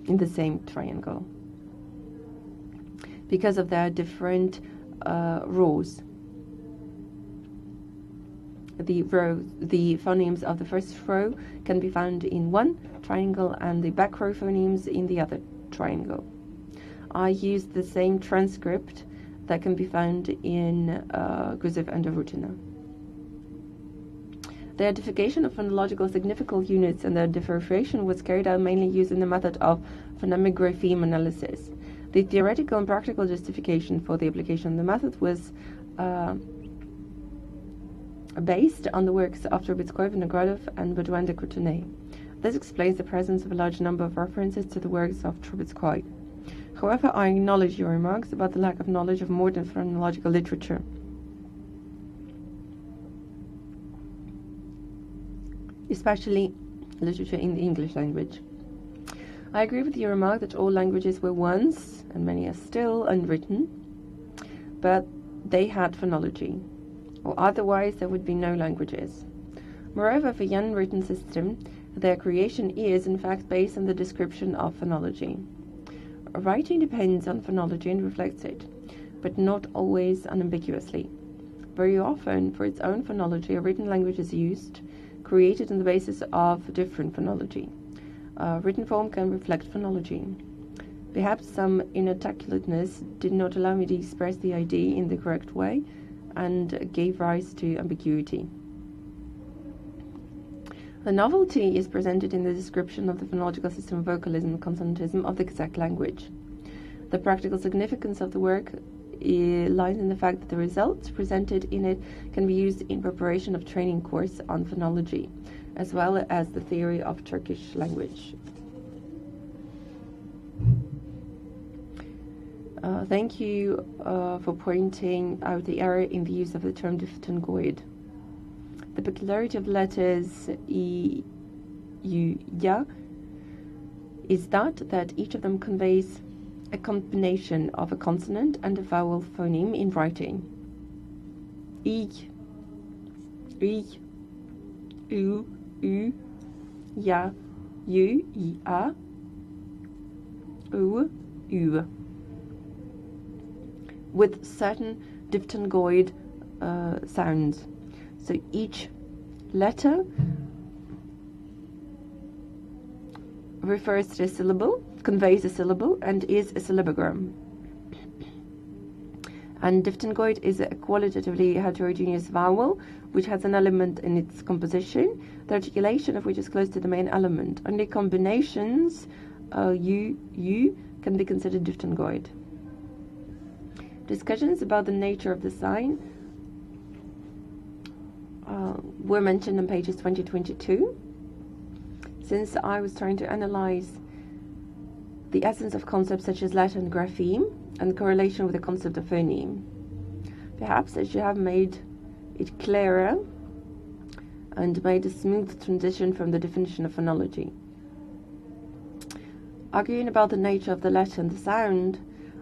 in the same triangle, because of their different rows. The phonemes of the first row can be found in one triangle and the back row phonemes in the other triangle. I use the same transcript that can be found in Gusev and Rutena. The identification of phonological significant units and their differentiation was carried out mainly using the method of phonemic grapheme analysis. The theoretical and practical justification for the application of the method was based on the works of Trubetskoy, Vinogradov, and Baudouin de Courtenay. This explains the presence of a large number of references to the works of Trubetskoy. However, I acknowledge your remarks about the lack of knowledge of modern phonological literature. Especially literature in the English language. I agree with your remark that all languages were once, and many are still, unwritten, but they had phonology, or otherwise there would be no languages. Moreover, for the unwritten system, their creation is, in fact, based on the description of phonology. Writing depends on phonology and reflects it, but not always unambiguously. Very often, for its own phonology, a written language is used, created on the basis of different phonology. Written form can reflect phonology. Perhaps some inarticulateness did not allow me to express the idea in the correct way and gave rise to ambiguity. The novelty is presented in the description of the phonological system of vocalism and consonantism of the Kazakh language. The practical significance of the work lies in the fact that the results presented in it can be used in preparation of training course on phonology, as well as the theory of Turkish language. Thank you for pointing out the error in the use of the term diphthongoid. The peculiarity of letters I, U, Ya is that each of them conveys a combination of a consonant and a vowel phoneme in writing. I I, U, Ya, U, Ya, U, with certain diphthongoid sounds. So each letter refers to a syllable, conveys a syllable, and is a syllabogram. And diphthongoid is a qualitatively heterogeneous vowel which has an element in its composition, the articulation of which is close to the main element. Only combinations U can be considered diphthongoid. Discussions about the nature of the sign were mentioned on pages 20-22. Since I was trying to analyze the essence of concepts such as letter and grapheme and the correlation with the concept of phoneme. Perhaps I should have made it clearer and made a smooth transition from the definition of phonology. Arguing about the nature of the letter and the sound,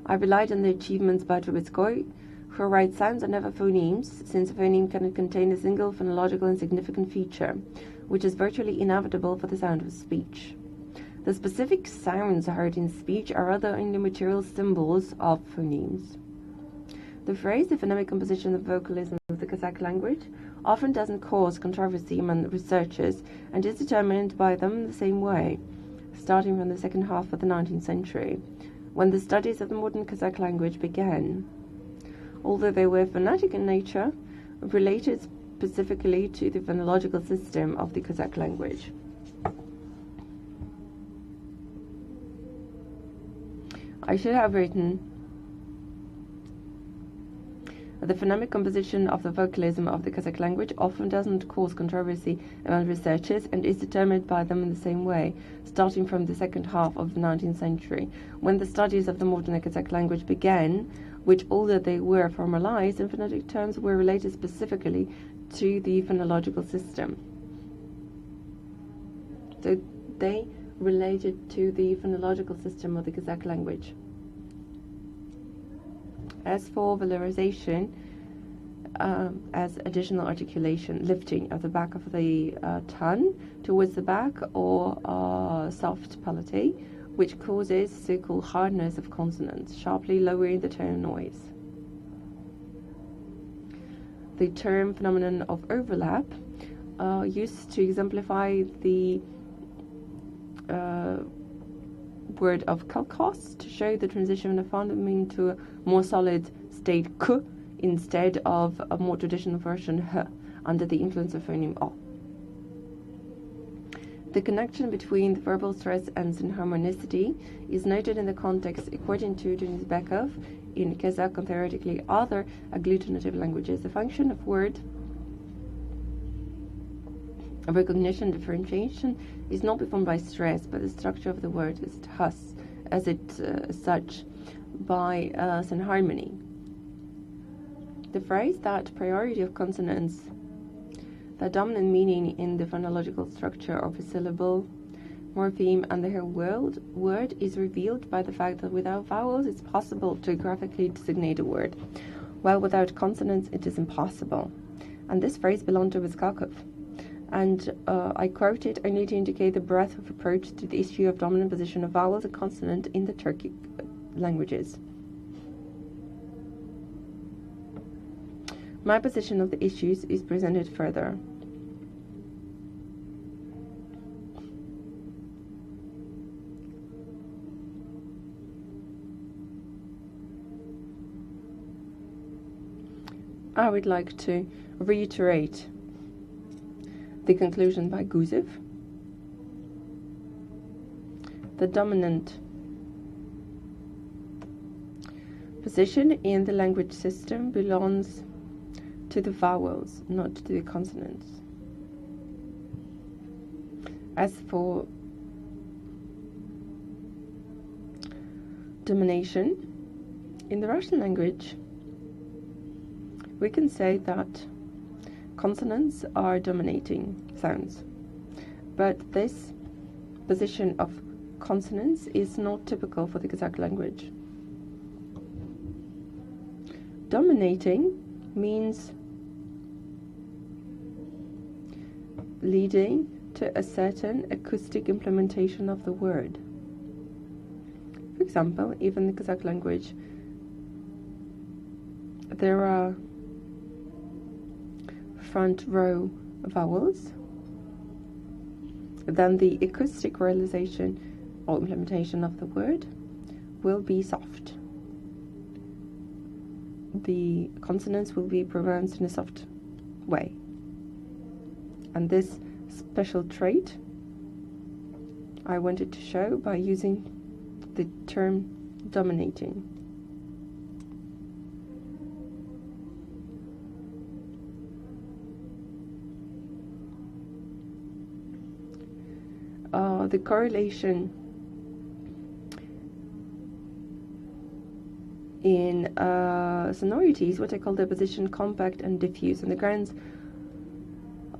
I relied on the achievements by Turkish, who write sounds are never phonemes, since a phoneme cannot contain a single phonological and significant feature, which is virtually inevitable for the sound of speech. The specific sounds heard in speech are other immaterial symbols of phonemes. The phrase, the phonemic composition of vocalism of the Kazakh language, often doesn't cause controversy among researchers and is determined by them in the same way, starting from the second half of the 19th century, when the studies of the modern Kazakh language began. Although they were phonetic in nature, related specifically to the phonological system of the Kazakh language. I should have written the phonemic composition of the vocalism of the Kazakh language often doesn't cause controversy among researchers and is determined by them in the same way, starting from the second half of the 19th century, when the studies of the modern Kazakh language began, which, although they were formalized in phonetic terms, were related specifically to the phonological system. So they related to the phonological system of the Kazakh language. As for valorization, as additional articulation, lifting of the back of the tongue towards the back, or soft palatate, which causes so-called hardness of consonants, sharply lowering the tone noise. The term phenomenon of overlap, used to exemplify the word of kalkos, to show the transition of phoneme to a more solid state k instead of a more traditional version h under the influence of phoneme o. The connection between the verbal stress and harmonicity is noted in the context, according to Denis Bekov, in Kazakh and theoretically other agglutinative languages. The function of word of recognition differentiation is not performed by stress, but the structure of the word is thus, as such, by synharmony. The phrase that priority of consonants, the dominant meaning in the phonological structure of a syllable, morpheme, and the whole word is revealed by the fact that without vowels it's possible to graphically designate a word, while without consonants it is impossible. And this phrase belonged to Vizkakov. And I quote it only to indicate the breadth of approach to the issue of dominant position of vowels and consonant in the Turkic languages. My position of the issues is presented further. I would like to reiterate the conclusion by Gusev. The dominant position in the language system belongs to the vowels, not to the consonants. As for domination, in the Russian language, we can say that consonants are dominating sounds, but this position of consonants is not typical for the Kazakh language. Dominating means leading to a certain acoustic implementation of the word. For example, even in the Kazakh language, there are front row vowels. Then the acoustic realization or implementation of the word will be soft. The consonants will be pronounced in a soft way. And this special trait I wanted to show by using the term dominating. The correlation in sonority is what I call the opposition compact and diffuse, on the grounds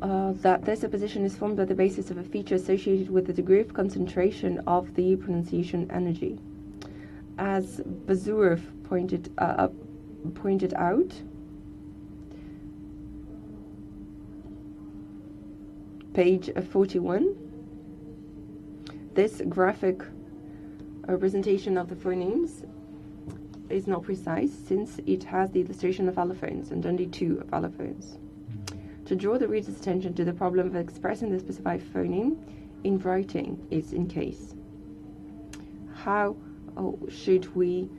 that this opposition is formed by the basis of a feature associated with the degree of concentration of the pronunciation energy. As Bazurov pointed out, page 41, this graphic representation of the phonemes is not precise, since it has the illustration of allophones and only two of allophones. To draw the reader's attention to the problem of expressing the specified phoneme in writing is in case. How should we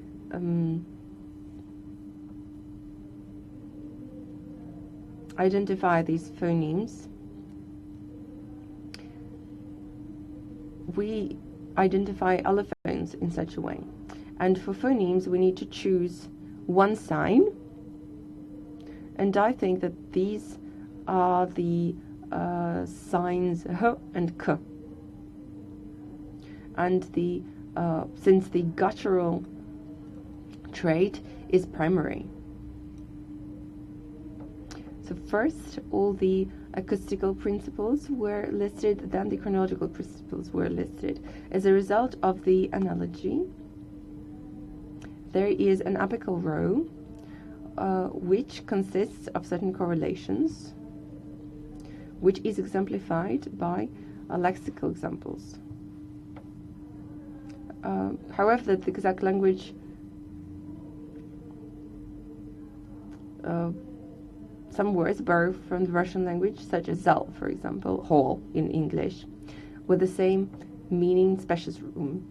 identify these phonemes? We identify allophones in such a way. And for phonemes, we need to choose one sign. And I think that these are the signs h and k. And since the guttural trait is primary. So first, all the acoustical principles were listed, then the chronological principles were listed. As a result of the analogy, there is an apical row which consists of certain correlations, which is exemplified by lexical examples. However, the Kazakh language some words borrow from the Russian language, such as zal, for example, hall in English, with the same meaning, spacious room.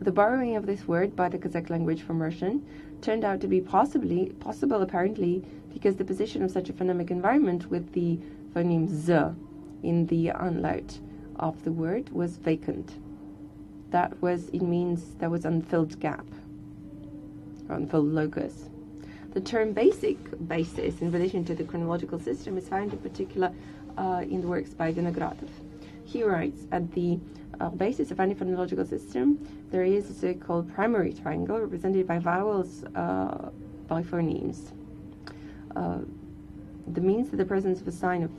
The borrowing of this word by the Kazakh language from Russian turned out to be possible apparently because the position of such a phonemic environment with the phoneme z in the unlaut of the word was vacant. It means there was unfilled gap, or unfilled locus. The term basis in relation to the chronological system is found in particular in the works by Vinogradov. He writes, at the basis of any phonological system, there is a so-called primary triangle represented by vowels by phonemes. That means that the presence of a sign of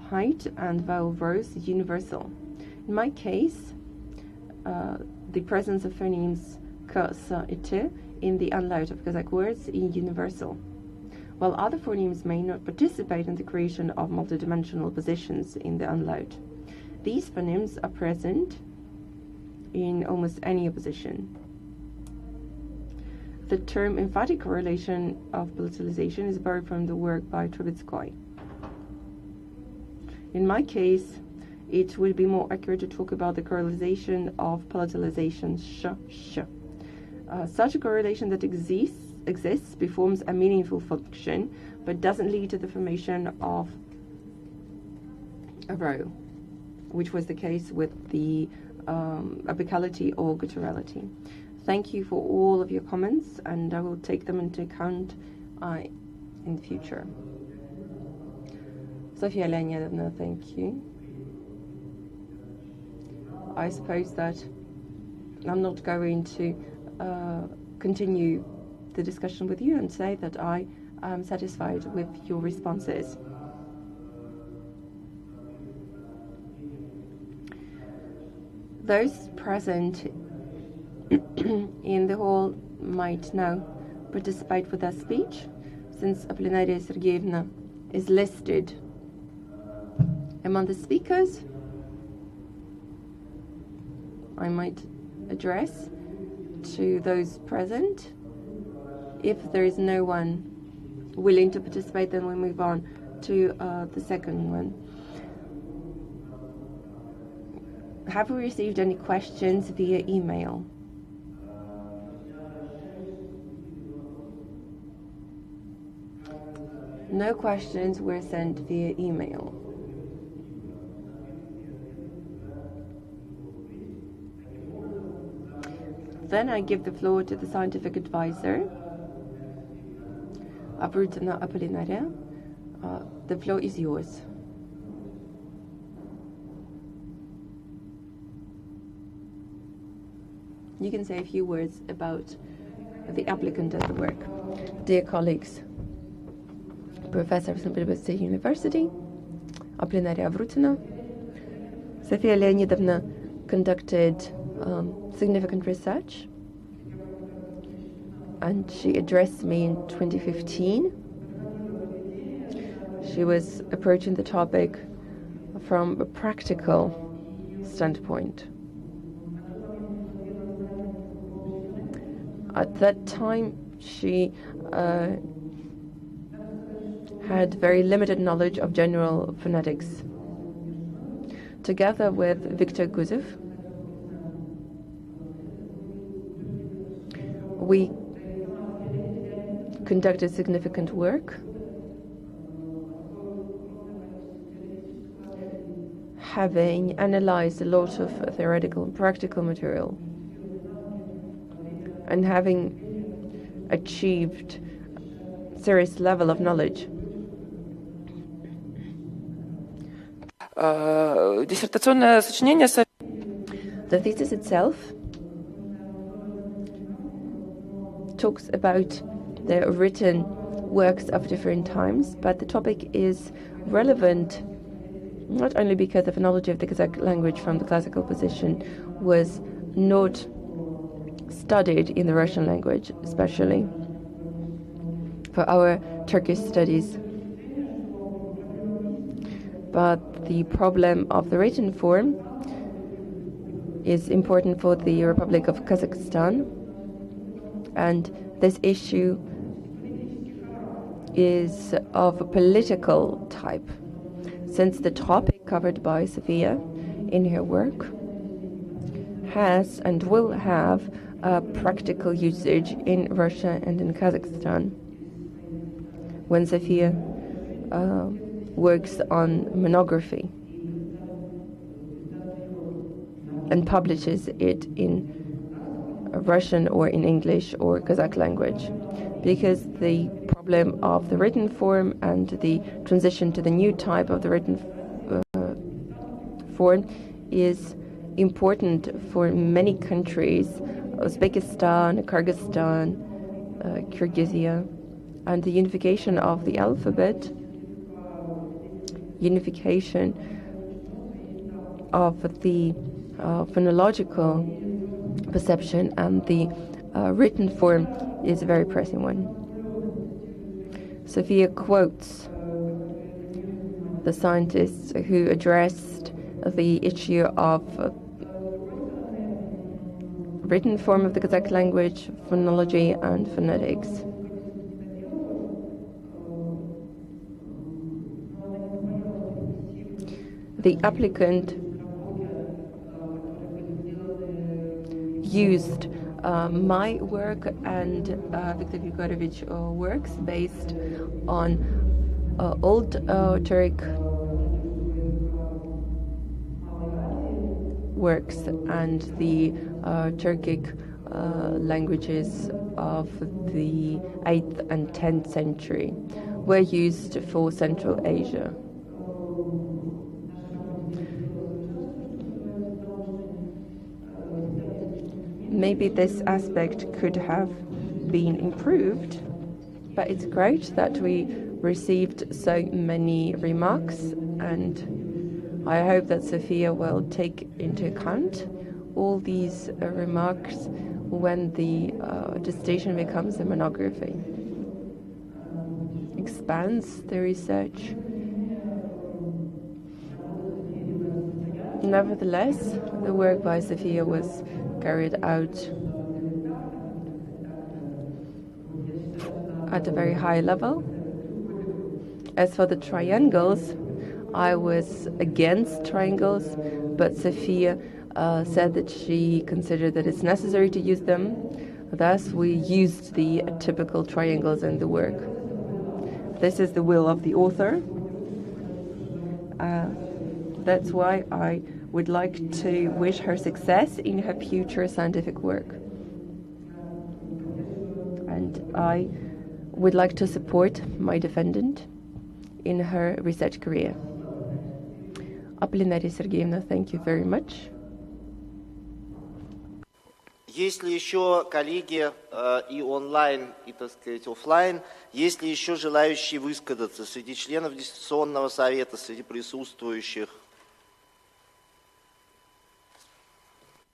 height and vowel rows is universal. In my case, the presence of phonemes k, s, et, t in the unlaut of Kazakh words is universal, while other phonemes may not participate in the creation of multidimensional positions in the unlaut. These phonemes are present in almost any opposition. The term emphatic correlation of palatalization is borrowed from the work by Turkish. In my case, it would be more accurate to talk about the correlation of palatalization sh. Such a correlation that exists performs a meaningful function, but doesn't lead to the formation of a row, which was the case with the apicality or gutturality. Thank you for all of your comments, and I will take them into account in the future. Sofia Leonidovna, thank you. I suppose that I'm not going to continue the discussion with you and say that I am satisfied with your responses. Those present in the hall might now participate with their speech, since Apolinaria Sergeyevna is listed among the speakers. I might address to those present. If there is no one willing to participate, then we move on to the second one. Have we received any questions via email? No questions were sent via email. Then I give the floor to the scientific advisor, Aboriginal Apollinaria. The floor is yours. You can say a few words about the applicant and the work. Dear colleagues, Professor of St. State University, Apollinaria Avrutina, Sofia Leonidovna conducted significant research, and she addressed me in 2015. She was approaching the topic from a practical standpoint. At that time, she had very limited knowledge of general phonetics. Together with Viktor Guzev, we conducted significant work, having analyzed a lot of theoretical and practical material, and having achieved serious level of knowledge. Диссертационное сочинение. The thesis itself talks about the written works of different times, but the topic is relevant not only because the phonology of the Kazakh language from the classical position was not studied in the Russian language, especially for our Turkish studies, but the problem of the written form is important for the Republic of Kazakhstan, and this issue is of a political type, since the topic covered by Sofia in her work has and will have a practical usage in Russia and in Kazakhstan. When Sofia works on monography and publishes it in Russian or in English or Kazakh language, because the problem of the written form and the transition to the new type of the written form is important for many countries, Uzbekistan, Kyrgyzstan, Kyrgyzia, and the unification of the alphabet, unification of the phonological perception and the written form is a very pressing one. Sofia quotes the scientists who addressed the issue of written form of the Kazakh language, phonology, and phonetics. The applicant used my work and Viktor Grigorovich works based on old Turkic works, and the Turkic languages of the 8th and 10th century were used for Central Asia. Maybe this aspect could have been improved, but it's great that we received so many remarks, and I hope that Sofia will take into account all these remarks when the dissertation becomes a monography. expands the research. Nevertheless, the work by Sofia was carried out at a very high level. As for the triangles, I was against triangles, but Sofia said that she considered that it's necessary to use them. Thus, we used the typical triangles in the work. This is the will of the author. That's why I would like to wish her success in her future scientific work. And I would like to support my defendant in her research career. Apollinaria Sergeyevna, thank you very much. Есть ли еще коллеги и онлайн, и, так сказать, офлайн, есть ли еще желающие высказаться среди членов диссертационного совета, среди присутствующих?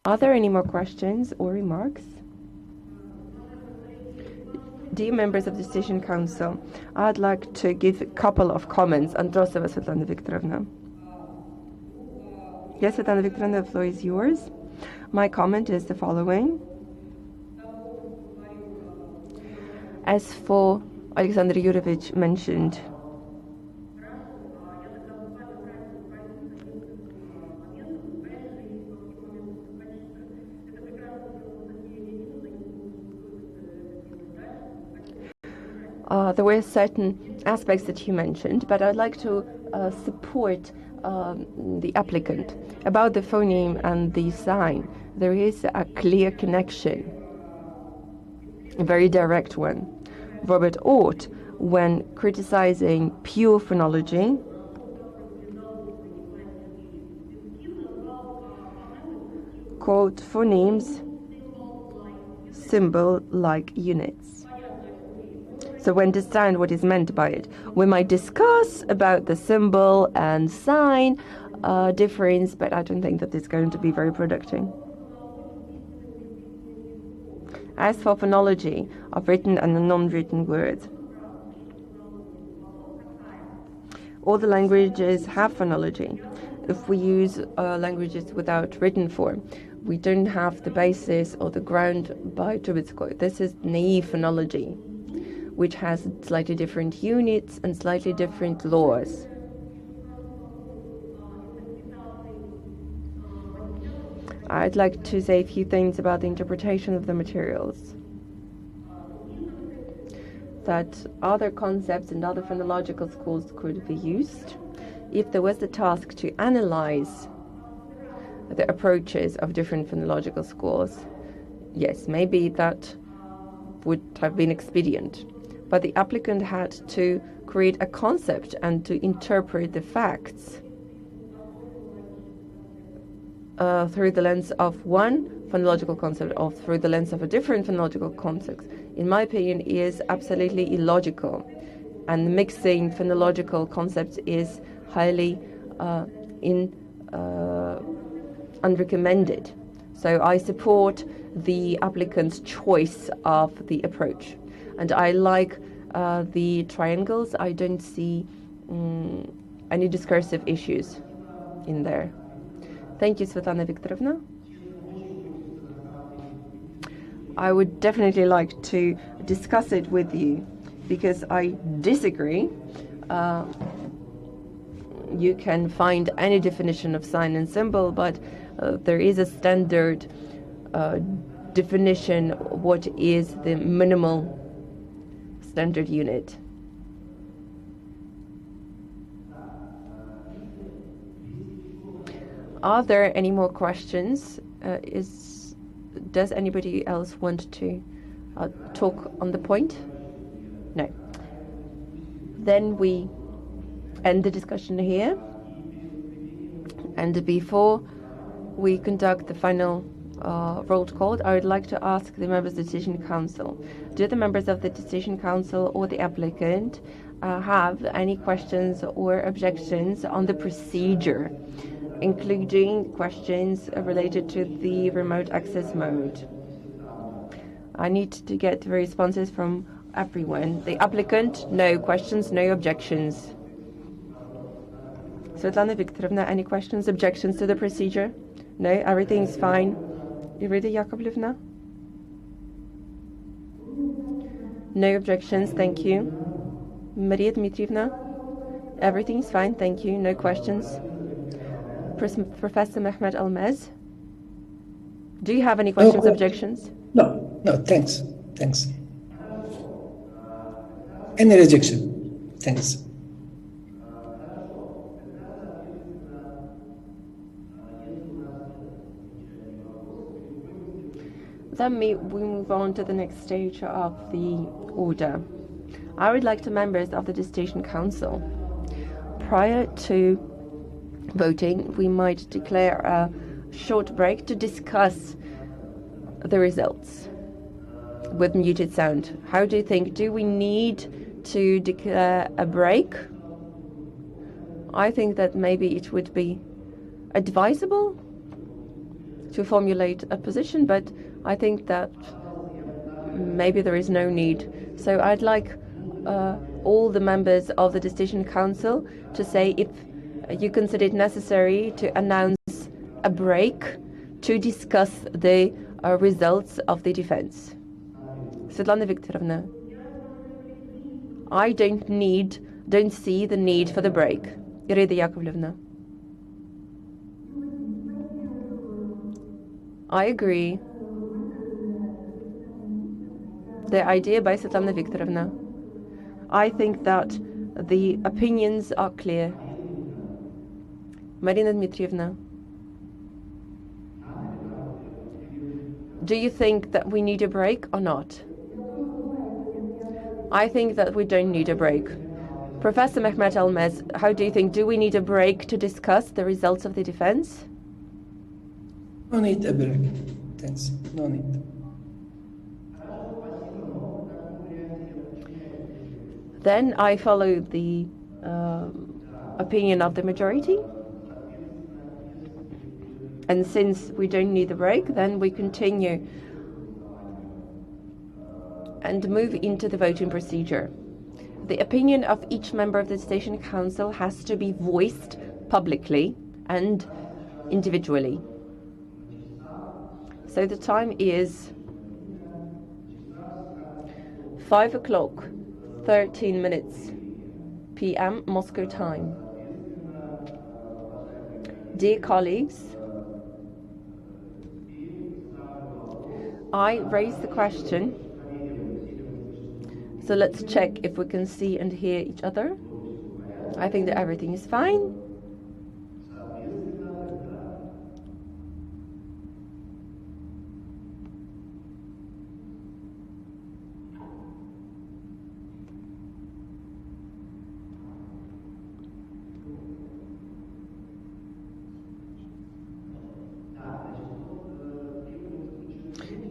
Are there any more questions or remarks? Dear members of the Dissertation Council, I'd like to give a couple of comments. Androsova Svetlana Viktorovna. Yes, Svetlana Viktorovna, the floor is yours. My comment is the following. As for Alexander Yurovich mentioned, there were certain aspects that you mentioned, but I'd like to support the applicant. About the phoneme and the sign, there is a clear connection, a very direct one. Robert Ortt, when criticizing pure phonology, called phonemes symbol-like units. So we understand what is meant by it. We might discuss about the symbol and sign difference, but I don't think that it's going to be very productive. As for phonology of written and non-written words, all the languages have phonology. If we use languages without written form, we don't have the basis or the ground by Trubetskoy. This is naive phonology, which has slightly different units and slightly different laws. I'd like to say a few things about the interpretation of the materials. That other concepts and other phonological schools could be used. If there was the task to analyze the approaches of different phonological schools, yes, maybe that would have been expedient. But the applicant had to create a concept and to interpret the facts through the lens of one phonological concept or through the lens of a different phonological concept, in my opinion, is absolutely illogical. And mixing phonological concepts is highly unrecommended. So I support the applicant's choice of the approach. And I like the triangles. I don't see any discursive issues in there. Thank you, Svetlana Viktorovna. I would definitely like to discuss it with you because I disagree. You can find any definition of sign and symbol, but there is a standard definition what is the minimal standard unit. Are there any more questions? Does anybody else want to talk on the point? No. Then we end the discussion here. And before we conduct the final roll call, I would like to ask the members of the Dissertation Council. Do the members of the Dissertation Council or the applicant have any questions or objections on the procedure, including questions related to the remote access mode? I need to get responses from everyone. The applicant, no questions, no objections. Svetlana Viktorovna, any questions, objections to the procedure? No, everything's fine. Irina Yakovlevna? No objections, thank you. Maria Dmitrievna? Everything's fine, thank you. No questions. Professor Mehmet Almez? Do you have any questions, objections? No, thanks. Any rejection? Thanks. Then we move on to the next stage of the order. I would like to members of the Dissertation Council. Prior to voting, we might declare a short break to discuss the results with muted sound. How do you think? Do we need to declare a break? I think that maybe it would be advisable to formulate a position, but I think that maybe there is no need. So I'd like all the members of the Dissertation Council to say if you consider it necessary to announce a break to discuss the results of the defense. Svetlana Viktorovna, I don't see the need for the break. Irina Yakovlevna. I agree. The idea by Svetlana Viktorovna. I think that the opinions are clear. Marina Dmitrievna. Do you think that we need a break or not? I think that we don't need a break. Professor Mehmet Almez, how do you think? Do we need a break to discuss the results of the defense? No need a break. Thanks. No need. Then I follow the opinion of the majority. And since we don't need a break, then we continue and move into the voting procedure. The opinion of each member of the Dissertation Council has to be voiced publicly and individually. So the time is 5:13 p.m. Moscow time. Dear colleagues, I raised the question, so let's check if we can see and hear each other. I think that everything is fine.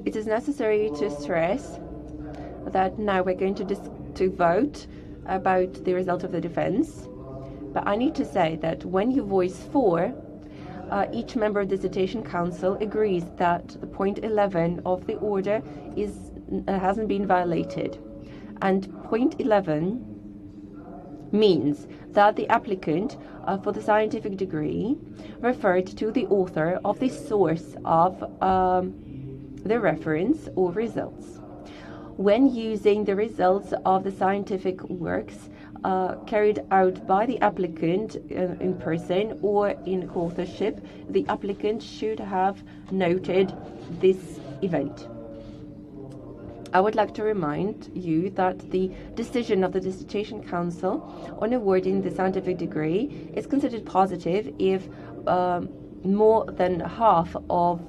It is necessary to stress that now we're going to vote about the result of the defense. But I need to say that when you voice for, each member of the Dissertation Council agrees that the point 11 of the order hasn't been violated. And point 11 means that the applicant for the scientific degree referred to the author of the source of the reference or results. When using the results of the scientific works carried out by the applicant in person or in co-authorship, the applicant should have noted this event. I would like to remind you that the decision of the Dissertation Council on awarding the scientific degree is considered positive if more than half of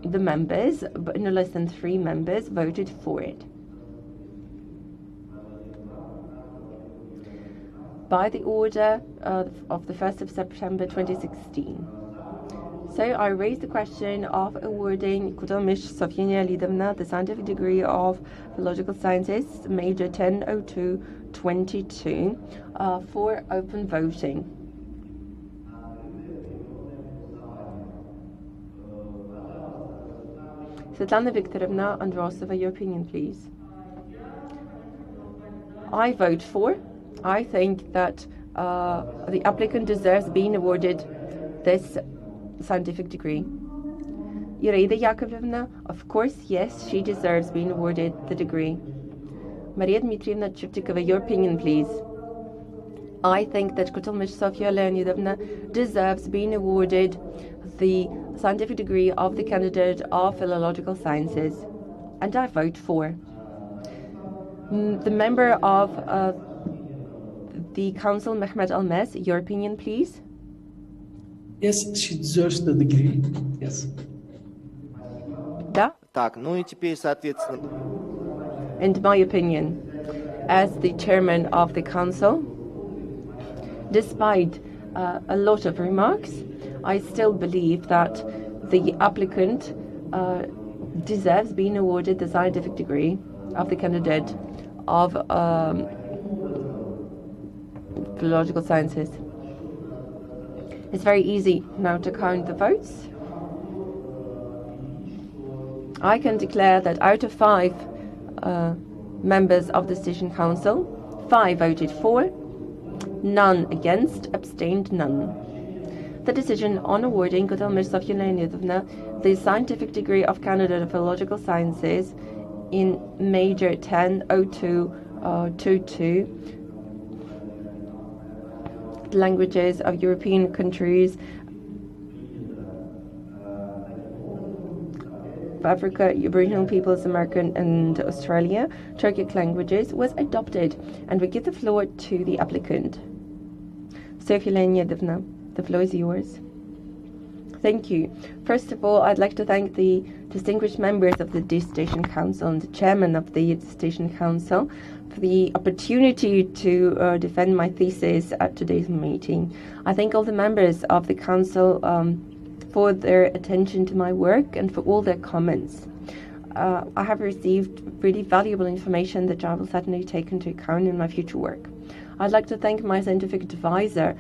the members, but no less than 3 members, voted for it. By the order of the 1st of September 2016. So I raised the question of awarding Kutalmysh Sofia Leonidovna the scientific degree of Philological Sciences, Major 100222, for open voting. Svetlana Viktorovna Androsova, your opinion, please. I vote for. I think that the applicant deserves being awarded this scientific degree. Iraida Yakovlevna, of course, yes, she deserves being awarded the degree. Maria Dmitrievna Chivchikova, your opinion, please. I think that Kutalmysh Sofia Leonidovna deserves being awarded the scientific degree of the candidate of philological sciences, and I vote for. The member of the council, Mehmet Almez, your opinion, please. Yes, she deserves the degree. Yes. Да. Так, ну и теперь, соответственно... In my opinion, as the chairman of the council, despite a lot of remarks, I still believe that the applicant deserves being awarded the scientific degree of the candidate of philological sciences. It's very easy now to count the votes. I can declare that out of 5 members of the Station Council, 5 voted for, none against, abstained none. The decision on awarding Kutalmysh Sofia Leonidovna the scientific degree of candidate of philological sciences in Major 100222 languages of European countries, Africa, Aboriginal peoples, American and Australia, Turkic languages, was adopted. And we give the floor to the applicant. Sofia Leonidovna, the floor is yours. Thank you. First of all, I'd like to thank the distinguished members of the Dissertation Council and the chairman of the Dissertation Council for the opportunity to defend my thesis at today's meeting. I thank all the members of the council for their attention to my work and for all their comments. I have received really valuable information that I will certainly take into account in my future work. I'd like to thank my scientific advisor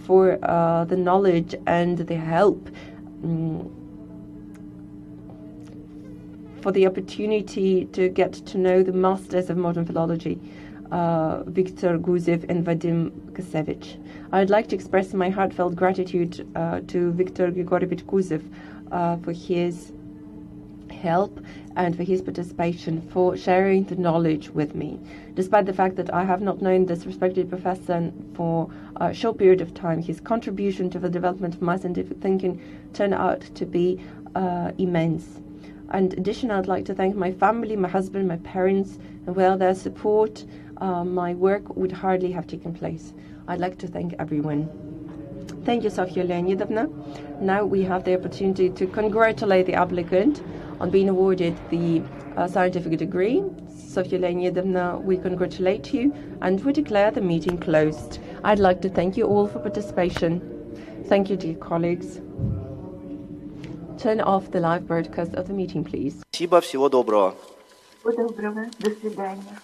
for the knowledge and the help, for the opportunity to get to know the masters of modern philology, Viktor Guzev and Vadim Kasevich. I'd like to express my heartfelt gratitude to Viktor Grigorievich Guzev for his help and for his participation, for sharing the knowledge with me. Despite the fact that I have not known this respected professor for a short period of time, his contribution to the development of my scientific thinking turned out to be immense. In addition, I'd like to thank my family, my husband, my parents, and without their support, my work would hardly have taken place. I'd like to thank everyone. Thank you, Sofia Leonidovna. Now we have the opportunity to congratulate the applicant on being awarded the scientific degree. Sofia Leonidovna, we congratulate you and we declare the meeting closed. I'd like to thank you all for participation. Thank you, dear colleagues. Turn off the live broadcast of the meeting, please. Спасибо, всего доброго. Всего доброго. До свидания.